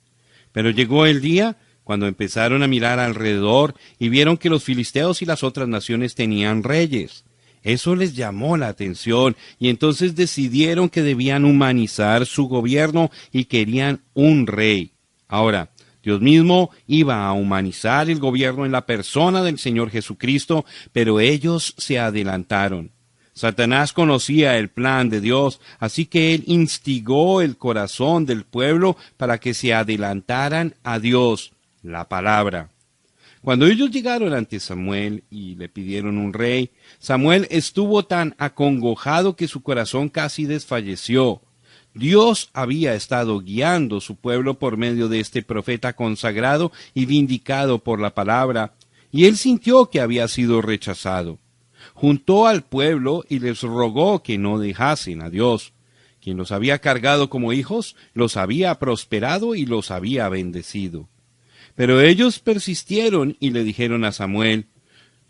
Pero llegó el día cuando empezaron a mirar alrededor y vieron que los filisteos y las otras naciones tenían reyes. Eso les llamó la atención y entonces decidieron que debían humanizar su gobierno y querían un rey. Ahora, Dios mismo iba a humanizar el gobierno en la persona del Señor Jesucristo, pero ellos se adelantaron. Satanás conocía el plan de Dios, así que él instigó el corazón del pueblo para que se adelantaran a Dios, la palabra. Cuando ellos llegaron ante Samuel y le pidieron un rey, Samuel estuvo tan acongojado que su corazón casi desfalleció. Dios había estado guiando su pueblo por medio de este profeta consagrado y vindicado por la palabra, y él sintió que había sido rechazado. Juntó al pueblo y les rogó que no dejasen a Dios. Quien los había cargado como hijos, los había prosperado y los había bendecido. Pero ellos persistieron y le dijeron a Samuel: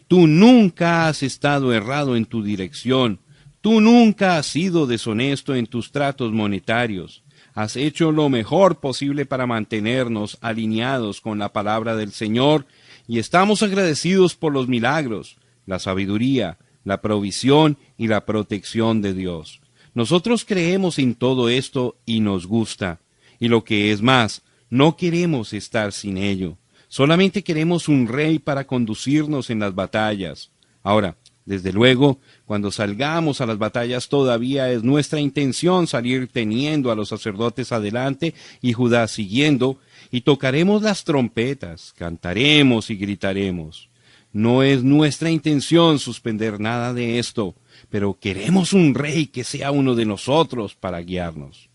«Tú nunca has estado errado en tu dirección. Tú nunca has sido deshonesto en tus tratos monetarios. Has hecho lo mejor posible para mantenernos alineados con la palabra del Señor, y estamos agradecidos por los milagros, la sabiduría, la provisión y la protección de Dios. Nosotros creemos en todo esto y nos gusta. Y lo que es más, no queremos estar sin ello. Solamente queremos un rey para conducirnos en las batallas. Ahora, desde luego, cuando salgamos a las batallas todavía es nuestra intención salir teniendo a los sacerdotes adelante y Judá siguiendo, y tocaremos las trompetas, cantaremos y gritaremos. No es nuestra intención suspender nada de esto, pero queremos un rey que sea uno de nosotros para guiarnos».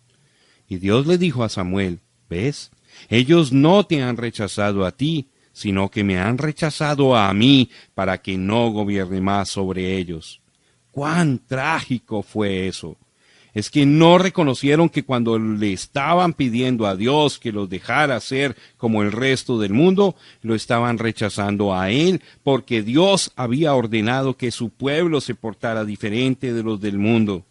Y Dios le dijo a Samuel: «¿Ves? Ellos no te han rechazado a ti, sino que me han rechazado a mí para que no gobierne más sobre ellos». ¡Cuán trágico fue eso! Es que no reconocieron que cuando le estaban pidiendo a Dios que los dejara ser como el resto del mundo, lo estaban rechazando a Él, porque Dios había ordenado que su pueblo se portara diferente de los del mundo.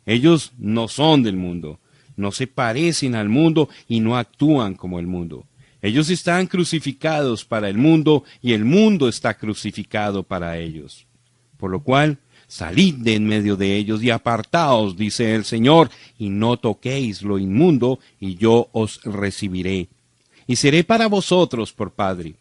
Ellos no son del mundo, no se parecen al mundo y no actúan como el mundo. Ellos están crucificados para el mundo y el mundo está crucificado para ellos. Por lo cual, salid de en medio de ellos y apartaos, dice el Señor, y no toquéis lo inmundo, y yo os recibiré. Y seré para vosotros por padre,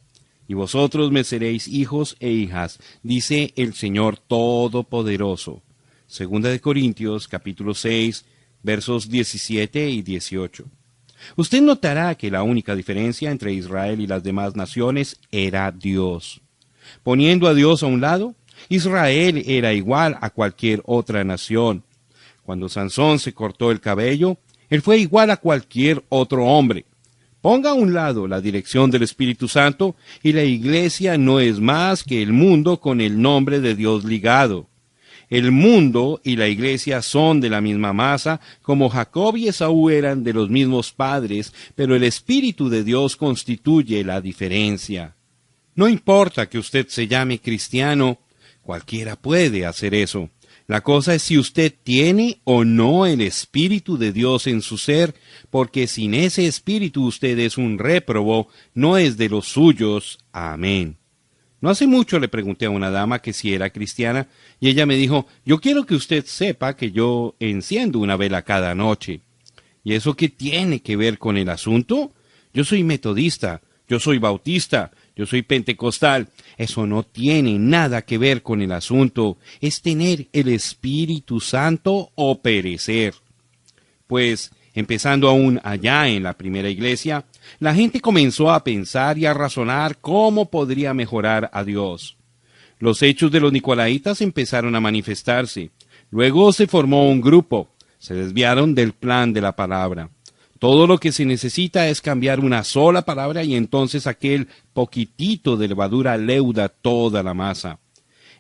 y vosotros me seréis hijos e hijas, dice el Señor Todopoderoso. Segunda de Corintios, capítulo 6, versos 17 y 18. Usted notará que la única diferencia entre Israel y las demás naciones era Dios. Poniendo a Dios a un lado, Israel era igual a cualquier otra nación. Cuando Sansón se cortó el cabello, él fue igual a cualquier otro hombre. Ponga a un lado la dirección del Espíritu Santo y la iglesia no es más que el mundo con el nombre de Dios ligado. El mundo y la iglesia son de la misma masa, como Jacob y Esaú eran de los mismos padres, pero el Espíritu de Dios constituye la diferencia. No importa que usted se llame cristiano, cualquiera puede hacer eso. La cosa es si usted tiene o no el Espíritu de Dios en su ser, porque sin ese Espíritu usted es un réprobo, no es de los suyos. Amén. No hace mucho le pregunté a una dama que si era cristiana, y ella me dijo: «Yo quiero que usted sepa que yo enciendo una vela cada noche». ¿Y eso qué tiene que ver con el asunto? Yo soy metodista, yo soy bautista, yo soy pentecostal. Eso no tiene nada que ver con el asunto. Es tener el Espíritu Santo o perecer. Pues, empezando aún allá en la primera iglesia, la gente comenzó a pensar y a razonar cómo podría mejorar a Dios. Los hechos de los nicolaitas empezaron a manifestarse. Luego se formó un grupo. Se desviaron del plan de la palabra. Todo lo que se necesita es cambiar una sola palabra y entonces aquel poquitito de levadura leuda toda la masa.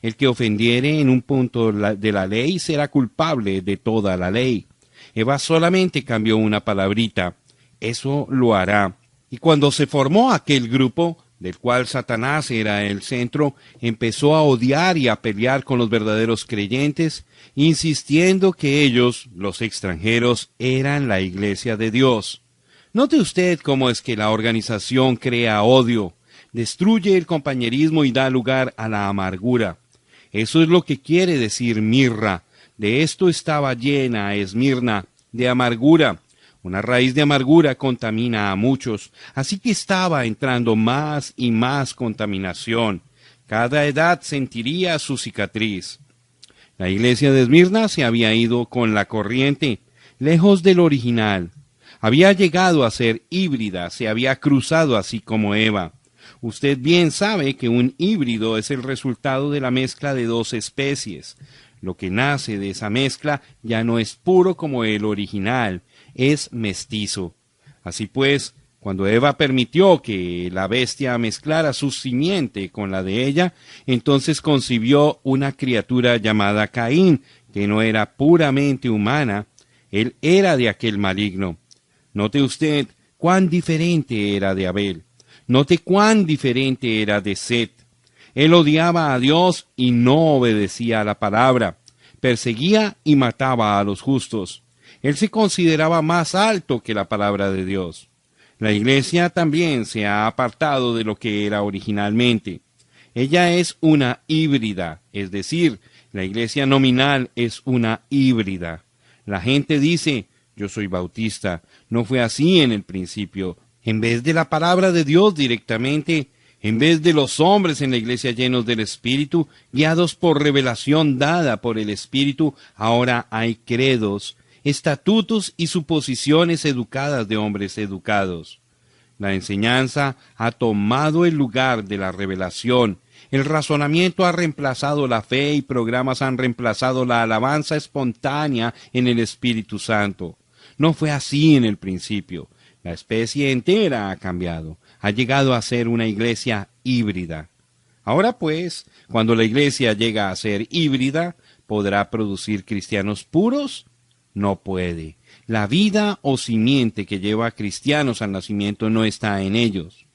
El que ofendiere en un punto de la ley será culpable de toda la ley. Eva solamente cambió una palabrita. Eso lo hará. Y cuando se formó aquel grupo, del cual Satanás era el centro, empezó a odiar y a pelear con los verdaderos creyentes, insistiendo que ellos, los extranjeros, eran la iglesia de Dios. Note usted cómo es que la organización crea odio, destruye el compañerismo y da lugar a la amargura. Eso es lo que quiere decir mirra. De esto estaba llena Esmirna, de amargura. Una raíz de amargura contamina a muchos, así que estaba entrando más y más contaminación. Cada edad sentiría su cicatriz. La iglesia de Esmirna se había ido con la corriente, lejos del original. Había llegado a ser híbrida, se había cruzado así como Eva. Usted bien sabe que un híbrido es el resultado de la mezcla de dos especies. Lo que nace de esa mezcla ya no es puro como el original, es mestizo. Así pues, cuando Eva permitió que la bestia mezclara su simiente con la de ella, entonces concibió una criatura llamada Caín, que no era puramente humana, él era de aquel maligno. Note usted cuán diferente era de Abel. Note cuán diferente era de Set. Él odiaba a Dios y no obedecía a la palabra. Perseguía y mataba a los justos. Él se consideraba más alto que la palabra de Dios. La iglesia también se ha apartado de lo que era originalmente. Ella es una híbrida, es decir, la iglesia nominal es una híbrida. La gente dice, yo soy bautista, no fue así en el principio. En vez de la palabra de Dios directamente, en vez de los hombres en la iglesia llenos del Espíritu, guiados por revelación dada por el Espíritu, ahora hay credos, estatutos y suposiciones educadas de hombres educados. La enseñanza ha tomado el lugar de la revelación. El razonamiento ha reemplazado la fe y programas han reemplazado la alabanza espontánea en el Espíritu Santo. No fue así en el principio. La especie entera ha cambiado. Ha llegado a ser una iglesia híbrida. Ahora pues, cuando la iglesia llega a ser híbrida, ¿podrá producir cristianos puros? No puede. La vida o simiente que lleva a cristianos al nacimiento no está en ellos.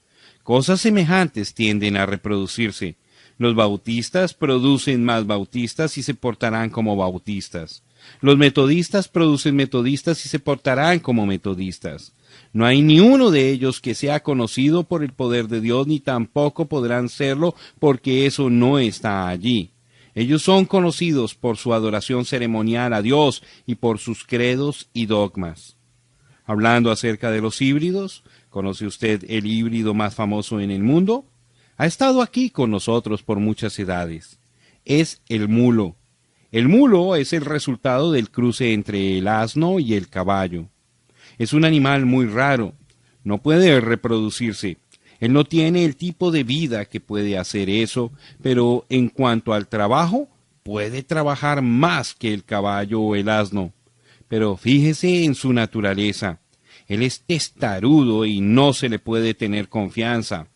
Cosas semejantes tienden a reproducirse. Los bautistas producen más bautistas y se portarán como bautistas. Los metodistas producen metodistas y se portarán como metodistas. No hay ni uno de ellos que sea conocido por el poder de Dios, ni tampoco podrán serlo porque eso no está allí. Ellos son conocidos por su adoración ceremonial a Dios y por sus credos y dogmas. Hablando acerca de los híbridos, ¿conoce usted el híbrido más famoso en el mundo? Ha estado aquí con nosotros por muchas edades. Es el mulo. El mulo es el resultado del cruce entre el asno y el caballo. Es un animal muy raro. No puede reproducirse. Él no tiene el tipo de vida que puede hacer eso, pero en cuanto al trabajo, puede trabajar más que el caballo o el asno. Pero fíjese en su naturaleza. Él es testarudo y no se le puede tener confianza.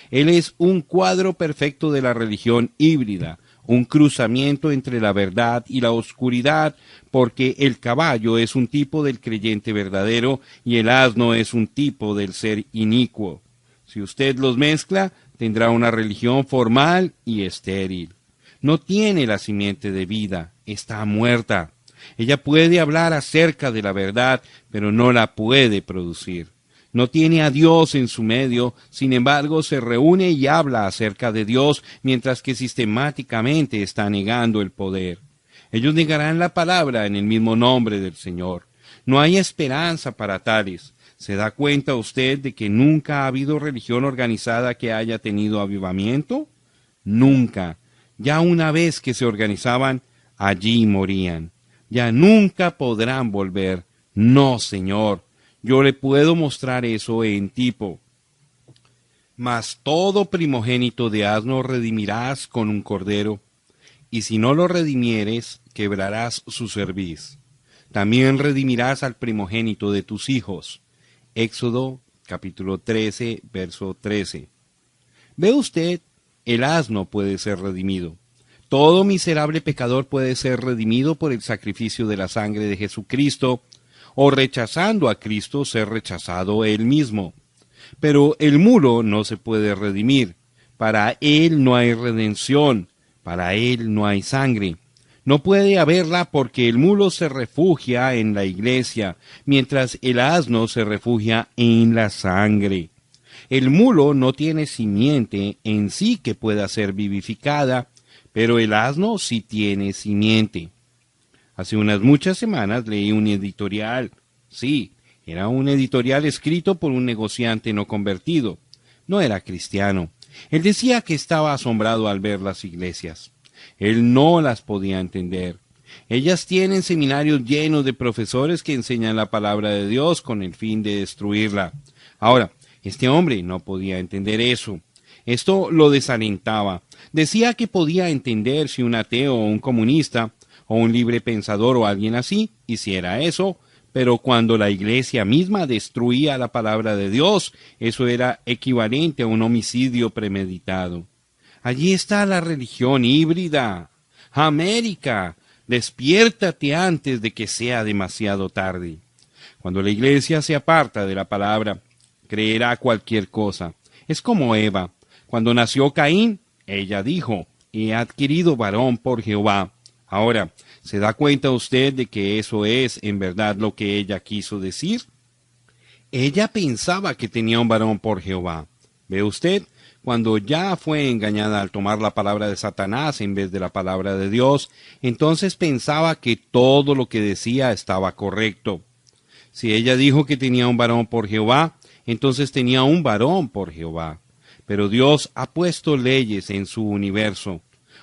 Él es un cuadro perfecto de la religión híbrida, un cruzamiento entre la verdad y la oscuridad, porque el caballo es un tipo del creyente verdadero y el asno es un tipo del ser inicuo. Si usted los mezcla, tendrá una religión formal y estéril. No tiene la simiente de vida, está muerta. Ella puede hablar acerca de la verdad, pero no la puede producir. No tiene a Dios en su medio, sin embargo se reúne y habla acerca de Dios, mientras que sistemáticamente está negando el poder. Ellos negarán la palabra en el mismo nombre del Señor. No hay esperanza para tales. ¿Se da cuenta usted de que nunca ha habido religión organizada que haya tenido avivamiento? Nunca. Ya una vez que se organizaban, allí morían. Ya nunca podrán volver. No, Señor. Yo le puedo mostrar eso en tipo. Mas todo primogénito de asno redimirás con un cordero, y si no lo redimieres, quebrarás su cerviz. También redimirás al primogénito de tus hijos. Éxodo capítulo 13, verso 13. ¿Ve usted? El asno puede ser redimido. Todo miserable pecador puede ser redimido por el sacrificio de la sangre de Jesucristo, o rechazando a Cristo ser rechazado él mismo. Pero el mulo no se puede redimir. Para él no hay redención, para él no hay sangre. No puede haberla porque el mulo se refugia en la iglesia, mientras el asno se refugia en la sangre. El mulo no tiene simiente en sí que pueda ser vivificada, pero el asno sí tiene simiente. Hace unas muchas semanas leí un editorial. Sí, Era un editorial escrito por un negociante no convertido. No era cristiano. Él decía que estaba asombrado al ver las iglesias. Él no las podía entender. Ellas tienen seminarios llenos de profesores que enseñan la palabra de Dios con el fin de destruirla. Ahora, este hombre no podía entender eso. Esto lo desalentaba. Decía que podía entender si un ateo o un comunista o un libre pensador o alguien así hiciera eso, pero cuando la iglesia misma destruía la palabra de Dios, eso era equivalente a un homicidio premeditado. Allí está la religión híbrida. América, despiértate antes de que sea demasiado tarde. Cuando la iglesia se aparta de la palabra, creerá cualquier cosa. Es como Eva. Cuando nació Caín, ella dijo, he adquirido varón por Jehová. Ahora, ¿se da cuenta usted de que eso es en verdad lo que ella quiso decir? Ella pensaba que tenía un varón por Jehová. ¿Ve usted? Cuando ya fue engañada al tomar la palabra de Satanás en vez de la palabra de Dios, entonces pensaba que todo lo que decía estaba correcto. Si ella dijo que tenía un varón por Jehová, entonces tenía un varón por Jehová. Pero Dios ha puesto leyes en su universo.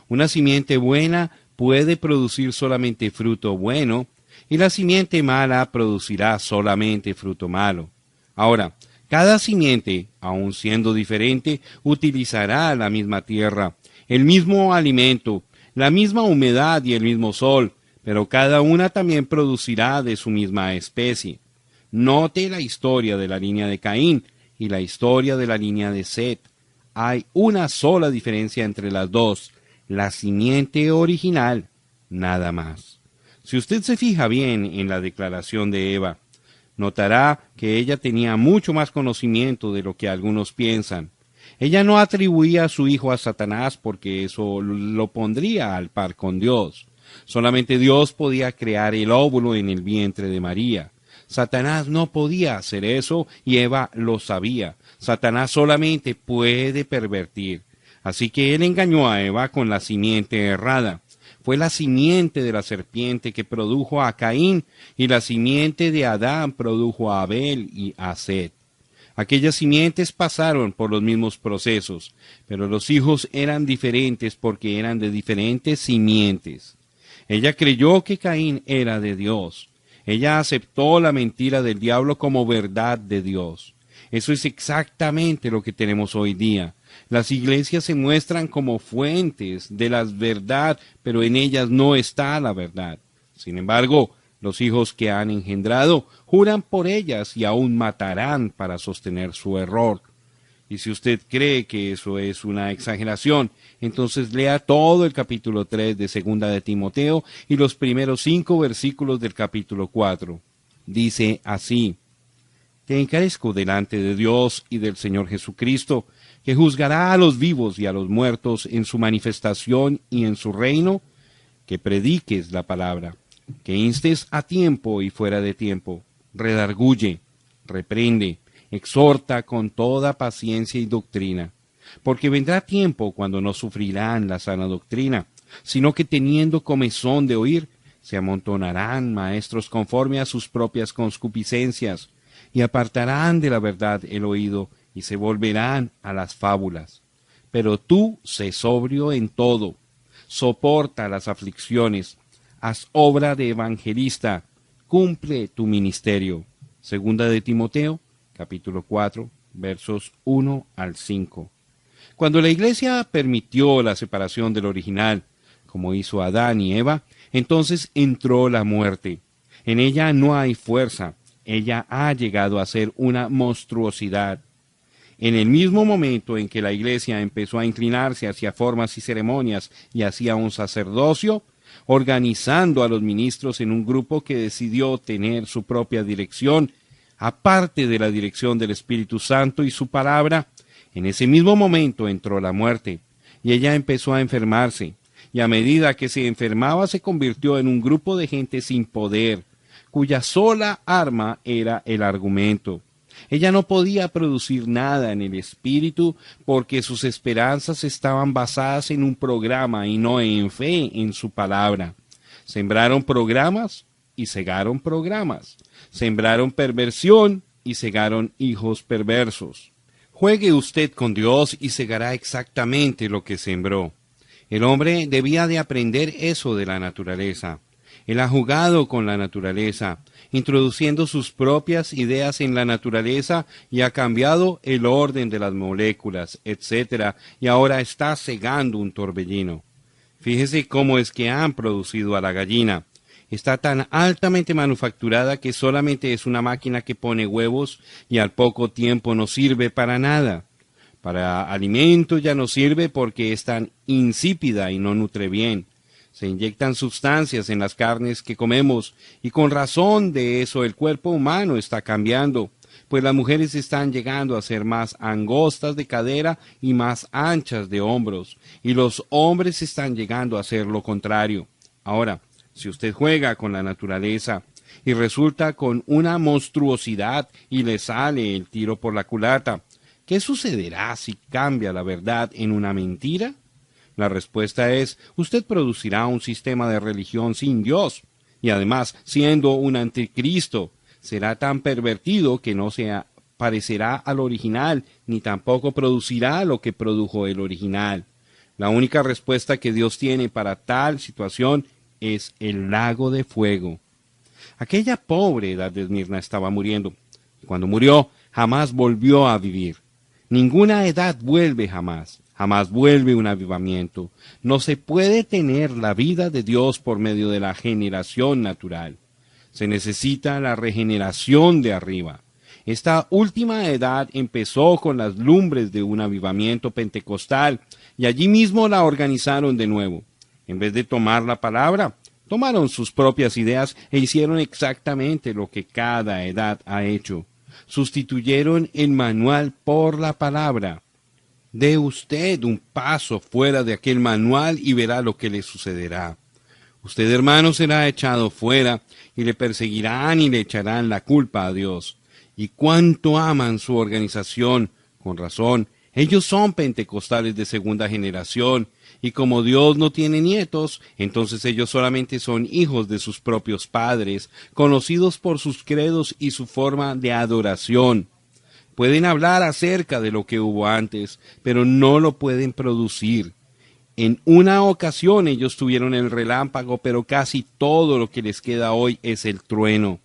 Una simiente buena puede producir solamente fruto bueno, y la simiente mala producirá solamente fruto malo. Ahora, cada simiente, aun siendo diferente, utilizará la misma tierra, el mismo alimento, la misma humedad y el mismo sol, pero cada una también producirá de su misma especie. Note la historia de la línea de Caín y la historia de la línea de Set. Hay una sola diferencia entre las dos, la simiente original, nada más. Si usted se fija bien en la declaración de Eva, notará que ella tenía mucho más conocimiento de lo que algunos piensan. Ella no atribuía a su hijo a Satanás porque eso lo pondría al par con Dios. Solamente Dios podía crear el óvulo en el vientre de María. Satanás no podía hacer eso y Eva lo sabía. Satanás solamente puede pervertir. Así que él engañó a Eva con la simiente errada. Fue la simiente de la serpiente que produjo a Caín, y la simiente de Adán produjo a Abel y a Set. Aquellas simientes pasaron por los mismos procesos, pero los hijos eran diferentes porque eran de diferentes simientes. Ella creyó que Caín era de Dios. Ella aceptó la mentira del diablo como verdad de Dios. Eso es exactamente lo que tenemos hoy día. Las iglesias se muestran como fuentes de la verdad, pero en ellas no está la verdad. Sin embargo, los hijos que han engendrado juran por ellas y aún matarán para sostener su error. Y si usted cree que eso es una exageración, entonces lea todo el capítulo 3 de Segunda de Timoteo y los primeros 5 versículos del capítulo 4. Dice así: Te encarezco delante de Dios y del Señor Jesucristo, que juzgará a los vivos y a los muertos en su manifestación y en su reino, que prediques la palabra, que instes a tiempo y fuera de tiempo, redarguye, reprende, exhorta con toda paciencia y doctrina, porque vendrá tiempo cuando no sufrirán la sana doctrina, sino que teniendo comezón de oír, se amontonarán maestros conforme a sus propias concupiscencias, y apartarán de la verdad el oído, y se volverán a las fábulas. Pero tú sé sobrio en todo, soporta las aflicciones, haz obra de evangelista, cumple tu ministerio. Segunda de Timoteo, capítulo 4, versos 1 al 5. Cuando la iglesia permitió la separación del original, como hizo Adán y Eva, entonces entró la muerte. En ella no hay fuerza, ella ha llegado a ser una monstruosidad. En el mismo momento en que la iglesia empezó a inclinarse hacia formas y ceremonias y hacia un sacerdocio, organizando a los ministros en un grupo que decidió tener su propia dirección, aparte de la dirección del Espíritu Santo y su palabra, en ese mismo momento entró la muerte, y ella empezó a enfermarse, y a medida que se enfermaba se convirtió en un grupo de gente sin poder, cuya sola arma era el argumento. Ella no podía producir nada en el espíritu porque sus esperanzas estaban basadas en un programa y no en fe en su palabra. Sembraron programas y cegaron programas. Sembraron perversión y cegaron hijos perversos. Juegue usted con Dios y cegará exactamente lo que sembró. El hombre debía de aprender eso de la naturaleza. Él ha jugado con la naturaleza, introduciendo sus propias ideas en la naturaleza y ha cambiado el orden de las moléculas, etc. Y ahora está cegando un torbellino. Fíjese cómo es que han producido a la gallina. Está tan altamente manufacturada que solamente es una máquina que pone huevos y al poco tiempo no sirve para nada. Para alimento ya no sirve porque es tan insípida y no nutre bien. Se inyectan sustancias en las carnes que comemos y con razón de eso el cuerpo humano está cambiando, pues las mujeres están llegando a ser más angostas de cadera y más anchas de hombros, y los hombres están llegando a ser lo contrario. Ahora, si usted juega con la naturaleza y resulta con una monstruosidad y le sale el tiro por la culata, ¿qué sucederá si cambia la verdad en una mentira? La respuesta es, usted producirá un sistema de religión sin Dios, y además, siendo un anticristo, será tan pervertido que no se parecerá al original, ni tampoco producirá lo que produjo el original. La única respuesta que Dios tiene para tal situación es el lago de fuego. Aquella pobre Edad de Esmirna estaba muriendo. Cuando murió, jamás volvió a vivir. Ninguna edad vuelve jamás. Jamás vuelve un avivamiento. No se puede tener la vida de Dios por medio de la generación natural. Se necesita la regeneración de arriba. Esta última edad empezó con las lumbres de un avivamiento pentecostal y allí mismo la organizaron de nuevo. En vez de tomar la palabra, tomaron sus propias ideas e hicieron exactamente lo que cada edad ha hecho. Sustituyeron el manual por la palabra. Dé usted un paso fuera de aquel manual y verá lo que le sucederá. Usted, hermano, será echado fuera y le perseguirán y le echarán la culpa a Dios. Y cuánto aman su organización, con razón. Ellos son pentecostales de segunda generación, y como Dios no tiene nietos, entonces ellos solamente son hijos de sus propios padres, conocidos por sus credos y su forma de adoración. Pueden hablar acerca de lo que hubo antes, pero no lo pueden producir. En una ocasión ellos tuvieron el relámpago, pero casi todo lo que les queda hoy es el trueno.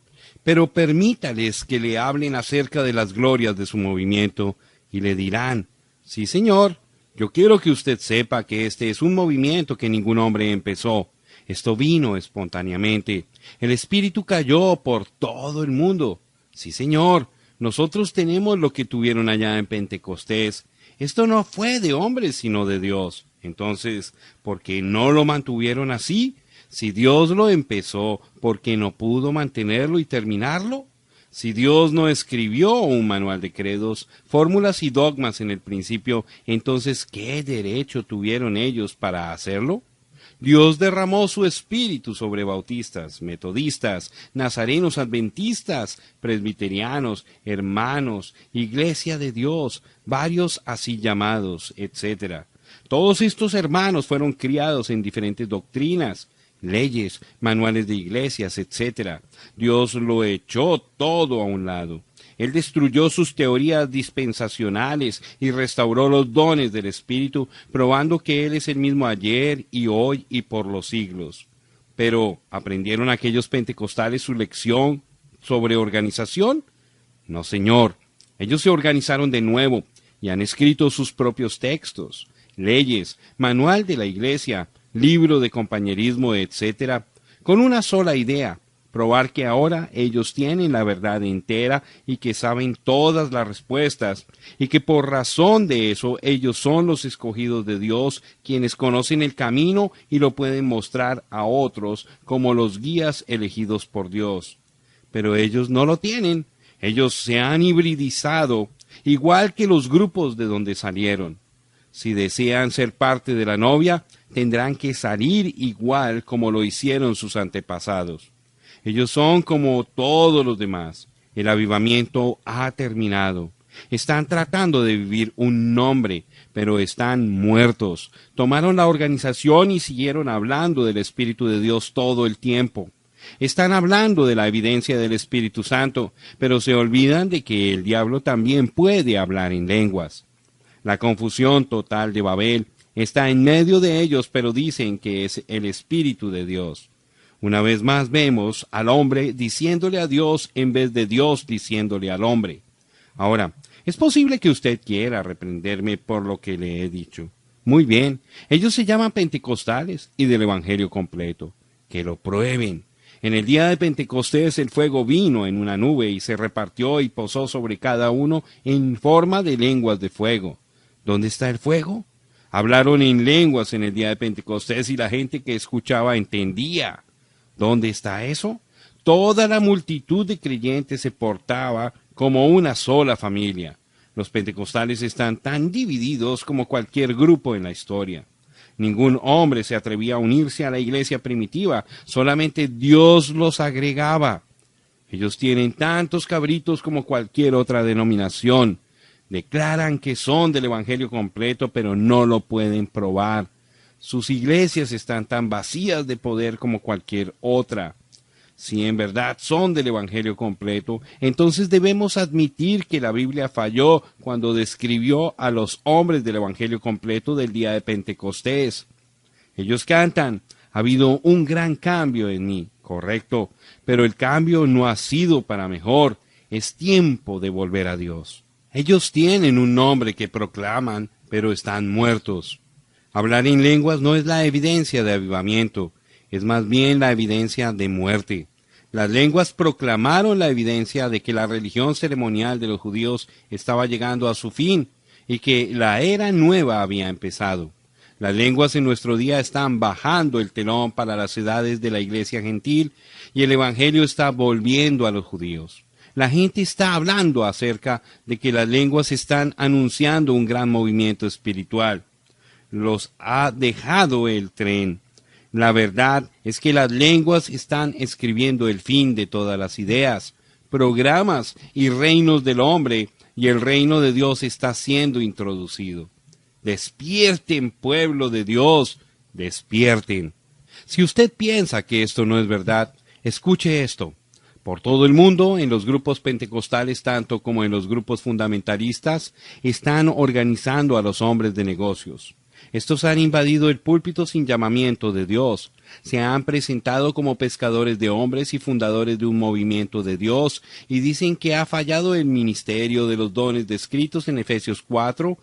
Pero permítales que le hablen acerca de las glorias de su movimiento, y le dirán, sí, señor, yo quiero que usted sepa que este es un movimiento que ningún hombre empezó. Esto vino espontáneamente. El Espíritu cayó por todo el mundo. Sí, señor, nosotros tenemos lo que tuvieron allá en Pentecostés. Esto no fue de hombres, sino de Dios. Entonces, ¿por qué no lo mantuvieron así? Si Dios lo empezó, ¿por qué no pudo mantenerlo y terminarlo? Si Dios no escribió un manual de credos, fórmulas y dogmas en el principio, entonces, ¿qué derecho tuvieron ellos para hacerlo? Dios derramó su espíritu sobre bautistas, metodistas, nazarenos adventistas, presbiterianos, hermanos, iglesia de Dios, varios así llamados, etc. Todos estos hermanos fueron criados en diferentes doctrinas, leyes, manuales de iglesias, etc. Dios lo echó todo a un lado. Él destruyó sus teorías dispensacionales y restauró los dones del Espíritu, probando que Él es el mismo ayer y hoy y por los siglos. Pero, ¿aprendieron aquellos pentecostales su lección sobre organización? No, señor. Ellos se organizaron de nuevo y han escrito sus propios textos, leyes, manual de la iglesia, libro de compañerismo, etc., con una sola idea: probar que ahora ellos tienen la verdad entera y que saben todas las respuestas, y que por razón de eso ellos son los escogidos de Dios, quienes conocen el camino y lo pueden mostrar a otros como los guías elegidos por Dios. Pero ellos no lo tienen. Ellos se han hibridizado, igual que los grupos de donde salieron. Si desean ser parte de la novia, tendrán que salir igual como lo hicieron sus antepasados. Ellos son como todos los demás. El avivamiento ha terminado. Están tratando de vivir un nombre, pero están muertos. Tomaron la organización y siguieron hablando del Espíritu de Dios todo el tiempo. Están hablando de la evidencia del Espíritu Santo, pero se olvidan de que el diablo también puede hablar en lenguas. La confusión total de Babel está en medio de ellos, pero dicen que es el Espíritu de Dios. Una vez más vemos al hombre diciéndole a Dios en vez de Dios diciéndole al hombre. Ahora, es posible que usted quiera reprenderme por lo que le he dicho. Muy bien, ellos se llaman pentecostales y del Evangelio completo. Que lo prueben. En el día de Pentecostés el fuego vino en una nube y se repartió y posó sobre cada uno en forma de lenguas de fuego. ¿Dónde está el fuego? Hablaron en lenguas en el día de Pentecostés y la gente que escuchaba entendía. ¿Dónde está eso? Toda la multitud de creyentes se portaba como una sola familia. Los pentecostales están tan divididos como cualquier grupo en la historia. Ningún hombre se atrevía a unirse a la iglesia primitiva, solamente Dios los agregaba. Ellos tienen tantos cabritos como cualquier otra denominación. Declaran que son del Evangelio completo, pero no lo pueden probar. Sus iglesias están tan vacías de poder como cualquier otra. Si en verdad son del Evangelio completo, entonces debemos admitir que la Biblia falló cuando describió a los hombres del Evangelio completo del día de Pentecostés. Ellos cantan, ha habido un gran cambio en mí, correcto, pero el cambio no ha sido para mejor, es tiempo de volver a Dios. Ellos tienen un nombre que proclaman, pero están muertos. Hablar en lenguas no es la evidencia de avivamiento, es más bien la evidencia de muerte. Las lenguas proclamaron la evidencia de que la religión ceremonial de los judíos estaba llegando a su fin y que la era nueva había empezado. Las lenguas en nuestro día están bajando el telón para las edades de la iglesia gentil y el evangelio está volviendo a los judíos. La gente está hablando acerca de que las lenguas están anunciando un gran movimiento espiritual. Los ha dejado el tren. La verdad es que las lenguas están escribiendo el fin de todas las ideas, programas y reinos del hombre, y el reino de Dios está siendo introducido. Despierten, pueblo de Dios, despierten. Si usted piensa que esto no es verdad, escuche esto. Por todo el mundo, en los grupos pentecostales tanto como en los grupos fundamentalistas, están organizando a los hombres de negocios. Estos han invadido el púlpito sin llamamiento de Dios. Se han presentado como pescadores de hombres y fundadores de un movimiento de Dios y dicen que ha fallado el ministerio de los dones descritos en Efesios 4,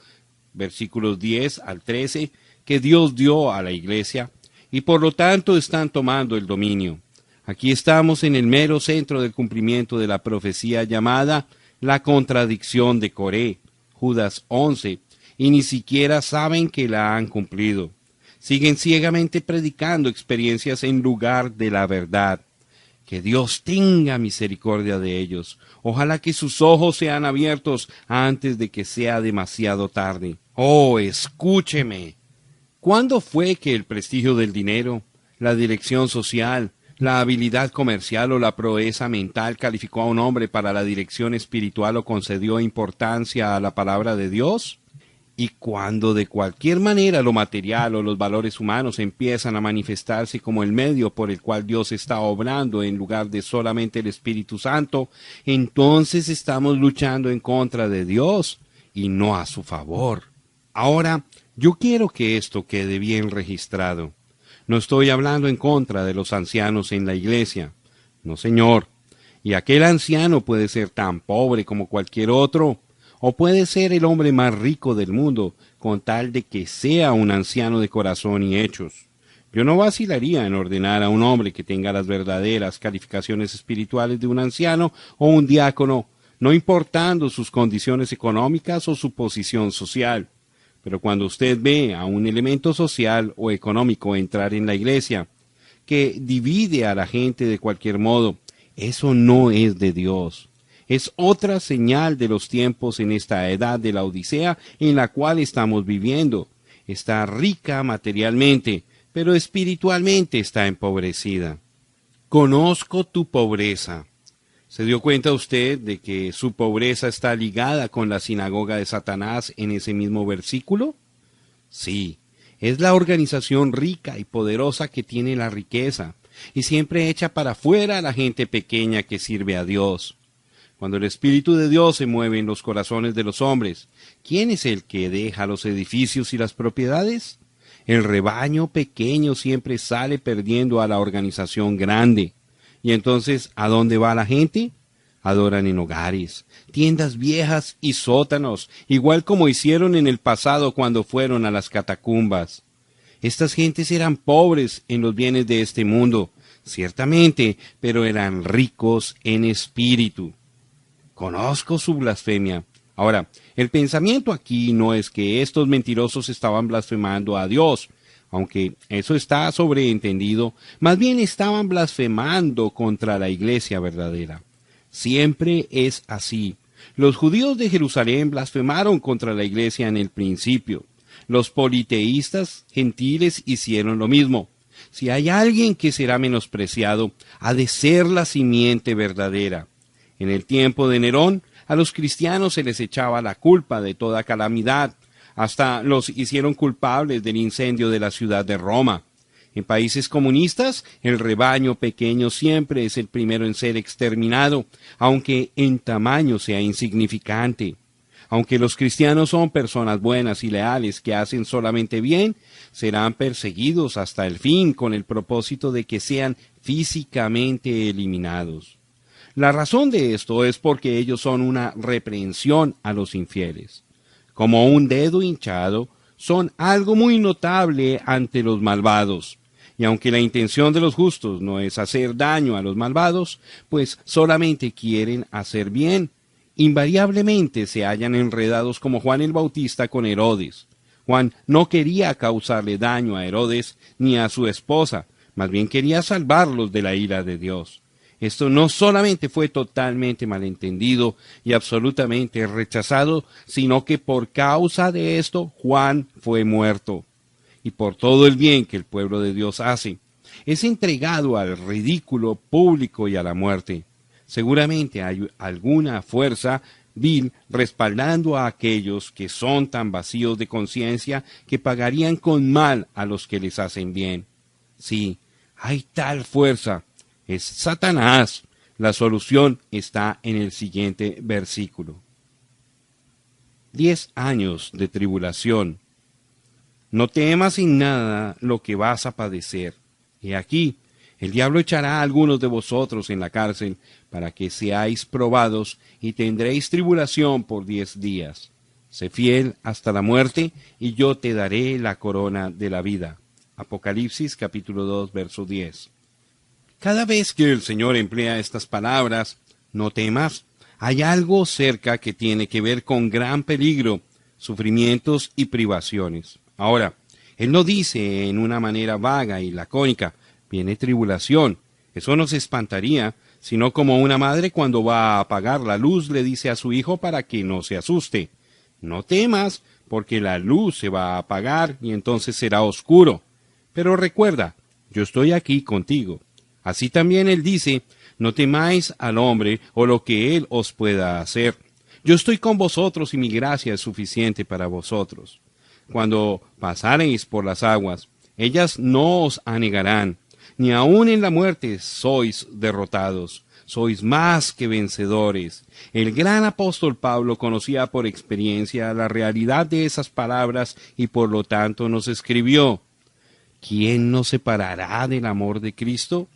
versículos 10 al 13, que Dios dio a la iglesia, y por lo tanto están tomando el dominio. Aquí estamos en el mero centro del cumplimiento de la profecía llamada la contradicción de Coré, Judas 11, y ni siquiera saben que la han cumplido. Siguen ciegamente predicando experiencias en lugar de la verdad. Que Dios tenga misericordia de ellos. Ojalá que sus ojos sean abiertos antes de que sea demasiado tarde. Oh, escúcheme. ¿Cuándo fue que el prestigio del dinero, la dirección social, la habilidad comercial o la proeza mental calificó a un hombre para la dirección espiritual o concedió importancia a la palabra de Dios? Y cuando de cualquier manera lo material o los valores humanos empiezan a manifestarse como el medio por el cual Dios está obrando en lugar de solamente el Espíritu Santo, entonces estamos luchando en contra de Dios y no a su favor. Ahora, yo quiero que esto quede bien registrado. No estoy hablando en contra de los ancianos en la iglesia. No, señor. Y aquel anciano puede ser tan pobre como cualquier otro, o puede ser el hombre más rico del mundo, con tal de que sea un anciano de corazón y hechos. Yo no vacilaría en ordenar a un hombre que tenga las verdaderas calificaciones espirituales de un anciano o un diácono, no importando sus condiciones económicas o su posición social. Pero cuando usted ve a un elemento social o económico entrar en la iglesia, que divide a la gente de cualquier modo, eso no es de Dios. Es otra señal de los tiempos en esta edad de la Odisea en la cual estamos viviendo. Está rica materialmente, pero espiritualmente está empobrecida. Conozco tu pobreza. ¿Se dio cuenta usted de que su pobreza está ligada con la sinagoga de Satanás en ese mismo versículo? Sí, es la organización rica y poderosa que tiene la riqueza, y siempre echa para fuera a la gente pequeña que sirve a Dios. Cuando el Espíritu de Dios se mueve en los corazones de los hombres, ¿quién es el que deja los edificios y las propiedades? El rebaño pequeño siempre sale perdiendo a la organización grande. Y entonces, ¿a dónde va la gente? Adoran en hogares, tiendas viejas y sótanos, igual como hicieron en el pasado cuando fueron a las catacumbas. Estas gentes eran pobres en los bienes de este mundo, ciertamente, pero eran ricos en espíritu. Conozco su blasfemia. Ahora, el pensamiento aquí no es que estos mentirosos estaban blasfemando a Dios, aunque eso está sobreentendido, más bien estaban blasfemando contra la iglesia verdadera. Siempre es así. Los judíos de Jerusalén blasfemaron contra la iglesia en el principio. Los politeístas gentiles hicieron lo mismo. Si hay alguien que será menospreciado, ha de ser la simiente verdadera. En el tiempo de Nerón, a los cristianos se les echaba la culpa de toda calamidad. Hasta los hicieron culpables del incendio de la ciudad de Roma. En países comunistas, el rebaño pequeño siempre es el primero en ser exterminado, aunque en tamaño sea insignificante. Aunque los cristianos son personas buenas y leales que hacen solamente bien, serán perseguidos hasta el fin con el propósito de que sean físicamente eliminados. La razón de esto es porque ellos son una reprensión a los infieles. Como un dedo hinchado, son algo muy notable ante los malvados. Y aunque la intención de los justos no es hacer daño a los malvados, pues solamente quieren hacer bien, invariablemente se hallan enredados como Juan el Bautista con Herodes. Juan no quería causarle daño a Herodes ni a su esposa, más bien quería salvarlos de la ira de Dios. Esto no solamente fue totalmente malentendido y absolutamente rechazado, sino que por causa de esto Juan fue muerto. Y por todo el bien que el pueblo de Dios hace, es entregado al ridículo público y a la muerte. Seguramente hay alguna fuerza vil respaldando a aquellos que son tan vacíos de conciencia que pagarían con mal a los que les hacen bien. Sí, hay tal fuerza. Es Satanás. La solución está en el siguiente versículo. 10 años de tribulación. No temas en nada lo que vas a padecer. He aquí, el diablo echará a algunos de vosotros en la cárcel para que seáis probados y tendréis tribulación por 10 días. Sé fiel hasta la muerte y yo te daré la corona de la vida. Apocalipsis capítulo 2 verso 10. Cada vez que el Señor emplea estas palabras, no temas, hay algo cerca que tiene que ver con gran peligro, sufrimientos y privaciones. Ahora, Él no dice en una manera vaga y lacónica, viene tribulación. Eso nos espantaría, sino como una madre cuando va a apagar la luz le dice a su hijo para que no se asuste. No temas, porque la luz se va a apagar y entonces será oscuro. Pero recuerda, yo estoy aquí contigo. Así también Él dice, no temáis al hombre o lo que Él os pueda hacer. Yo estoy con vosotros y mi gracia es suficiente para vosotros. Cuando pasareis por las aguas, ellas no os anegarán, ni aun en la muerte sois derrotados. Sois más que vencedores. El gran apóstol Pablo conocía por experiencia la realidad de esas palabras y por lo tanto nos escribió, ¿quién nos separará del amor de Cristo?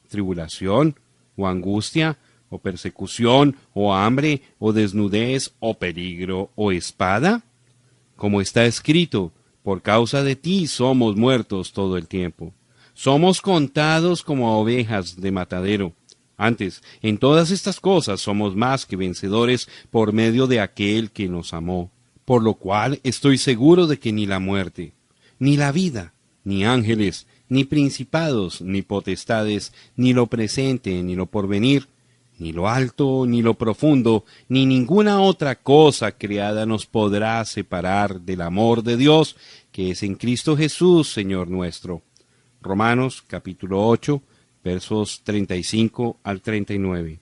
¿Tribulación, o angustia, o persecución, o hambre, o desnudez, o peligro, o espada? Como está escrito, por causa de ti somos muertos todo el tiempo. Somos contados como ovejas de matadero. Antes, en todas estas cosas somos más que vencedores por medio de aquel que nos amó. Por lo cual estoy seguro de que ni la muerte, ni la vida, ni ángeles, ni principados, ni potestades, ni lo presente, ni lo porvenir, ni lo alto, ni lo profundo, ni ninguna otra cosa creada nos podrá separar del amor de Dios, que es en Cristo Jesús, Señor nuestro. Romanos capítulo 8, versos 35 al 39.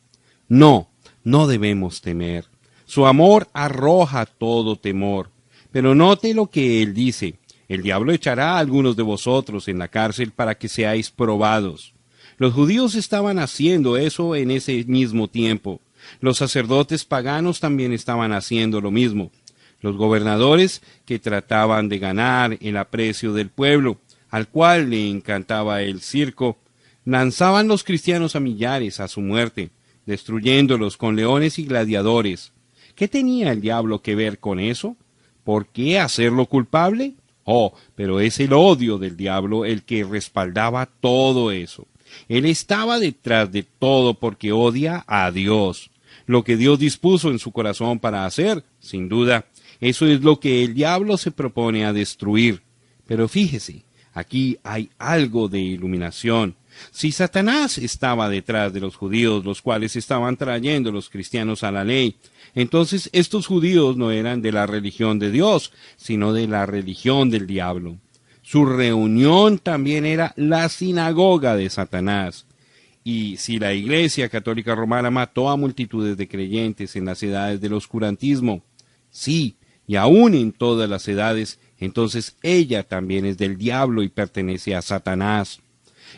No, no debemos temer. Su amor arroja todo temor. Pero note lo que Él dice. El diablo echará a algunos de vosotros en la cárcel para que seáis probados. Los judíos estaban haciendo eso en ese mismo tiempo. Los sacerdotes paganos también estaban haciendo lo mismo. Los gobernadores que trataban de ganar el aprecio del pueblo, al cual le encantaba el circo, lanzaban los cristianos a millares a su muerte, destruyéndolos con leones y gladiadores. ¿Qué tenía el diablo que ver con eso? ¿Por qué hacerlo culpable? Oh, pero es el odio del diablo el que respaldaba todo eso. Él estaba detrás de todo porque odia a Dios. Lo que Dios dispuso en su corazón para hacer, sin duda, eso es lo que el diablo se propone a destruir. Pero fíjese, aquí hay algo de iluminación. Si Satanás estaba detrás de los judíos, los cuales estaban trayendo los cristianos a la ley, entonces estos judíos no eran de la religión de Dios, sino de la religión del diablo. Su reunión también era la sinagoga de Satanás. Y si la Iglesia Católica Romana mató a multitudes de creyentes en las edades del oscurantismo, sí, y aún en todas las edades, entonces ella también es del diablo y pertenece a Satanás.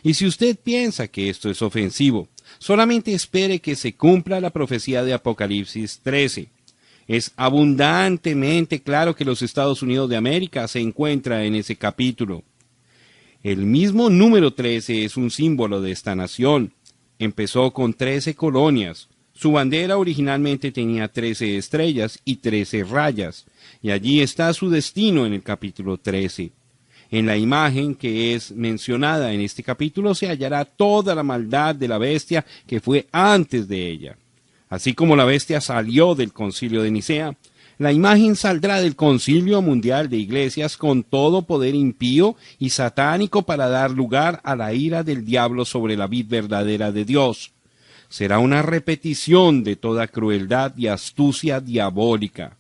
Y si usted piensa que esto es ofensivo, solamente espere que se cumpla la profecía de Apocalipsis 13. Es abundantemente claro que los Estados Unidos de América se encuentra en ese capítulo. El mismo número 13 es un símbolo de esta nación. Empezó con 13 colonias. Su bandera originalmente tenía 13 estrellas y 13 rayas, y allí está su destino en el capítulo 13. En la imagen que es mencionada en este capítulo se hallará toda la maldad de la bestia que fue antes de ella. Así como la bestia salió del concilio de Nicea, la imagen saldrá del concilio mundial de iglesias con todo poder impío y satánico para dar lugar a la ira del diablo sobre la vid verdadera de Dios. Será una repetición de toda crueldad y astucia diabólica.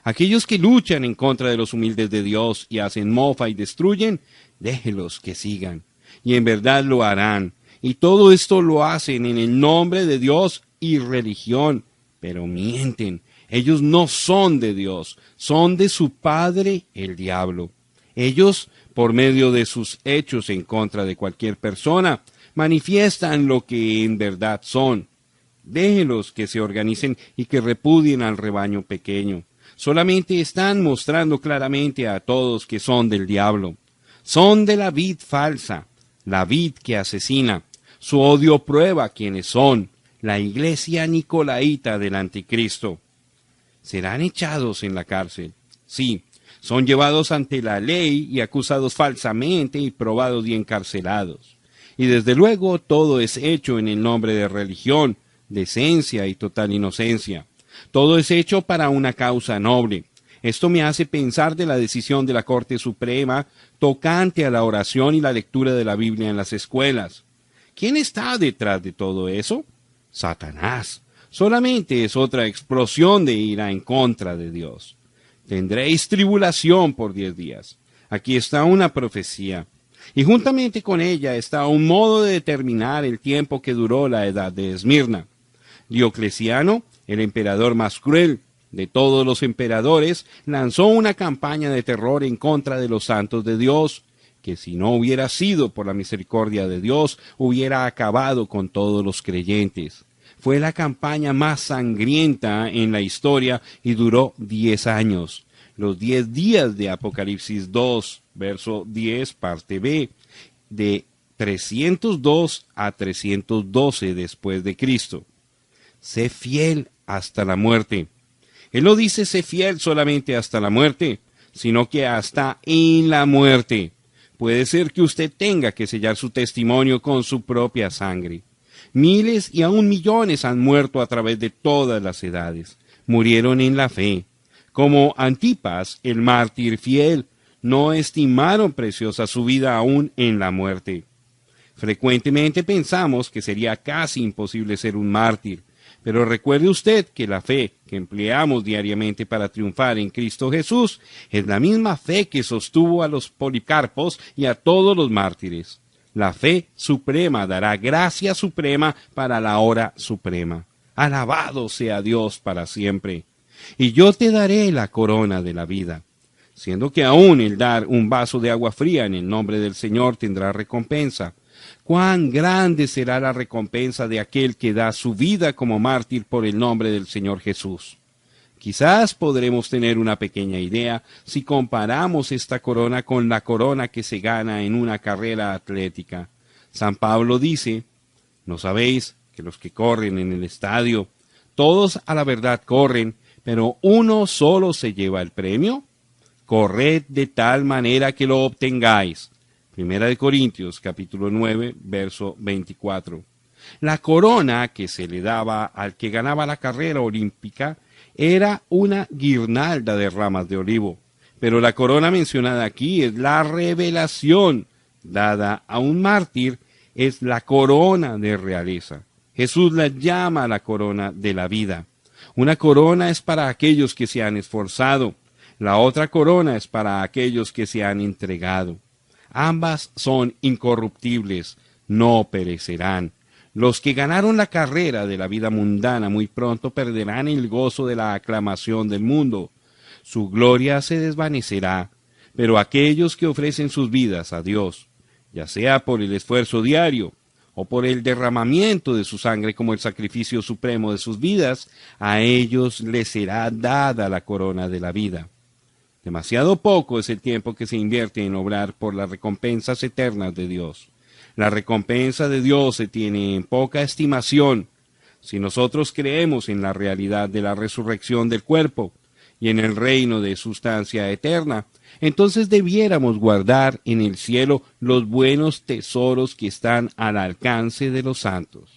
Aquellos que luchan en contra de los humildes de Dios y hacen mofa y destruyen, déjelos que sigan. Y en verdad lo harán. Y todo esto lo hacen en el nombre de Dios y religión. Pero mienten. Ellos no son de Dios, son de su padre el diablo. Ellos, por medio de sus hechos en contra de cualquier persona, manifiestan lo que en verdad son. Déjelos que se organicen y que repudien al rebaño pequeño. Solamente están mostrando claramente a todos que son del diablo. Son de la vid falsa, la vid que asesina. Su odio prueba quiénes son, la iglesia nicolaíta del anticristo. Serán echados en la cárcel. Sí, son llevados ante la ley y acusados falsamente y probados y encarcelados. Y desde luego todo es hecho en el nombre de religión, decencia y total inocencia. Todo es hecho para una causa noble. Esto me hace pensar de la decisión de la Corte Suprema tocante a la oración y la lectura de la Biblia en las escuelas. ¿Quién está detrás de todo eso? Satanás. Solamente es otra explosión de ira en contra de Dios. Tendréis tribulación por 10 días. Aquí está una profecía. Y juntamente con ella está un modo de determinar el tiempo que duró la edad de Esmirna. Diocleciano, el emperador más cruel de todos los emperadores, lanzó una campaña de terror en contra de los santos de Dios, que si no hubiera sido por la misericordia de Dios, hubiera acabado con todos los creyentes. Fue la campaña más sangrienta en la historia y duró 10 años. Los 10 días de Apocalipsis 2, verso 10, parte B, de 302 a 312 después de Cristo. Sé fiel hasta la muerte. Él no dice sé fiel solamente hasta la muerte, sino que hasta en la muerte. Puede ser que usted tenga que sellar su testimonio con su propia sangre. Miles y aún millones han muerto a través de todas las edades. Murieron en la fe. Como Antipas, el mártir fiel, no estimaron preciosa su vida aún en la muerte. Frecuentemente pensamos que sería casi imposible ser un mártir, pero recuerde usted que la fe que empleamos diariamente para triunfar en Cristo Jesús es la misma fe que sostuvo a los Policarpos y a todos los mártires. La fe suprema dará gracia suprema para la hora suprema. Alabado sea Dios para siempre. Y yo te daré la corona de la vida. Siendo que aún el dar un vaso de agua fría en el nombre del Señor tendrá recompensa. cuán grande será la recompensa de aquel que da su vida como mártir por el nombre del Señor Jesús. Quizás podremos tener una pequeña idea si comparamos esta corona con la corona que se gana en una carrera atlética. San Pablo dice, ¿no sabéis que los que corren en el estadio, todos a la verdad corren, pero uno solo se lleva el premio? Corred de tal manera que lo obtengáis. Primera de Corintios, capítulo 9, verso 24. La corona que se le daba al que ganaba la carrera olímpica era una guirnalda de ramas de olivo, pero la corona mencionada aquí es la revelación dada a un mártir, es la corona de realeza. Jesús la llama la corona de la vida. Una corona es para aquellos que se han esforzado, la otra corona es para aquellos que se han entregado. Ambas son incorruptibles, no perecerán. Los que ganaron la carrera de la vida mundana muy pronto perderán el gozo de la aclamación del mundo. Su gloria se desvanecerá, pero aquellos que ofrecen sus vidas a Dios, ya sea por el esfuerzo diario o por el derramamiento de su sangre como el sacrificio supremo de sus vidas, a ellos les será dada la corona de la vida. Demasiado poco es el tiempo que se invierte en obrar por las recompensas eternas de Dios. La recompensa de Dios se tiene en poca estimación. Si nosotros creemos en la realidad de la resurrección del cuerpo y en el reino de sustancia eterna, entonces debiéramos guardar en el cielo los buenos tesoros que están al alcance de los santos.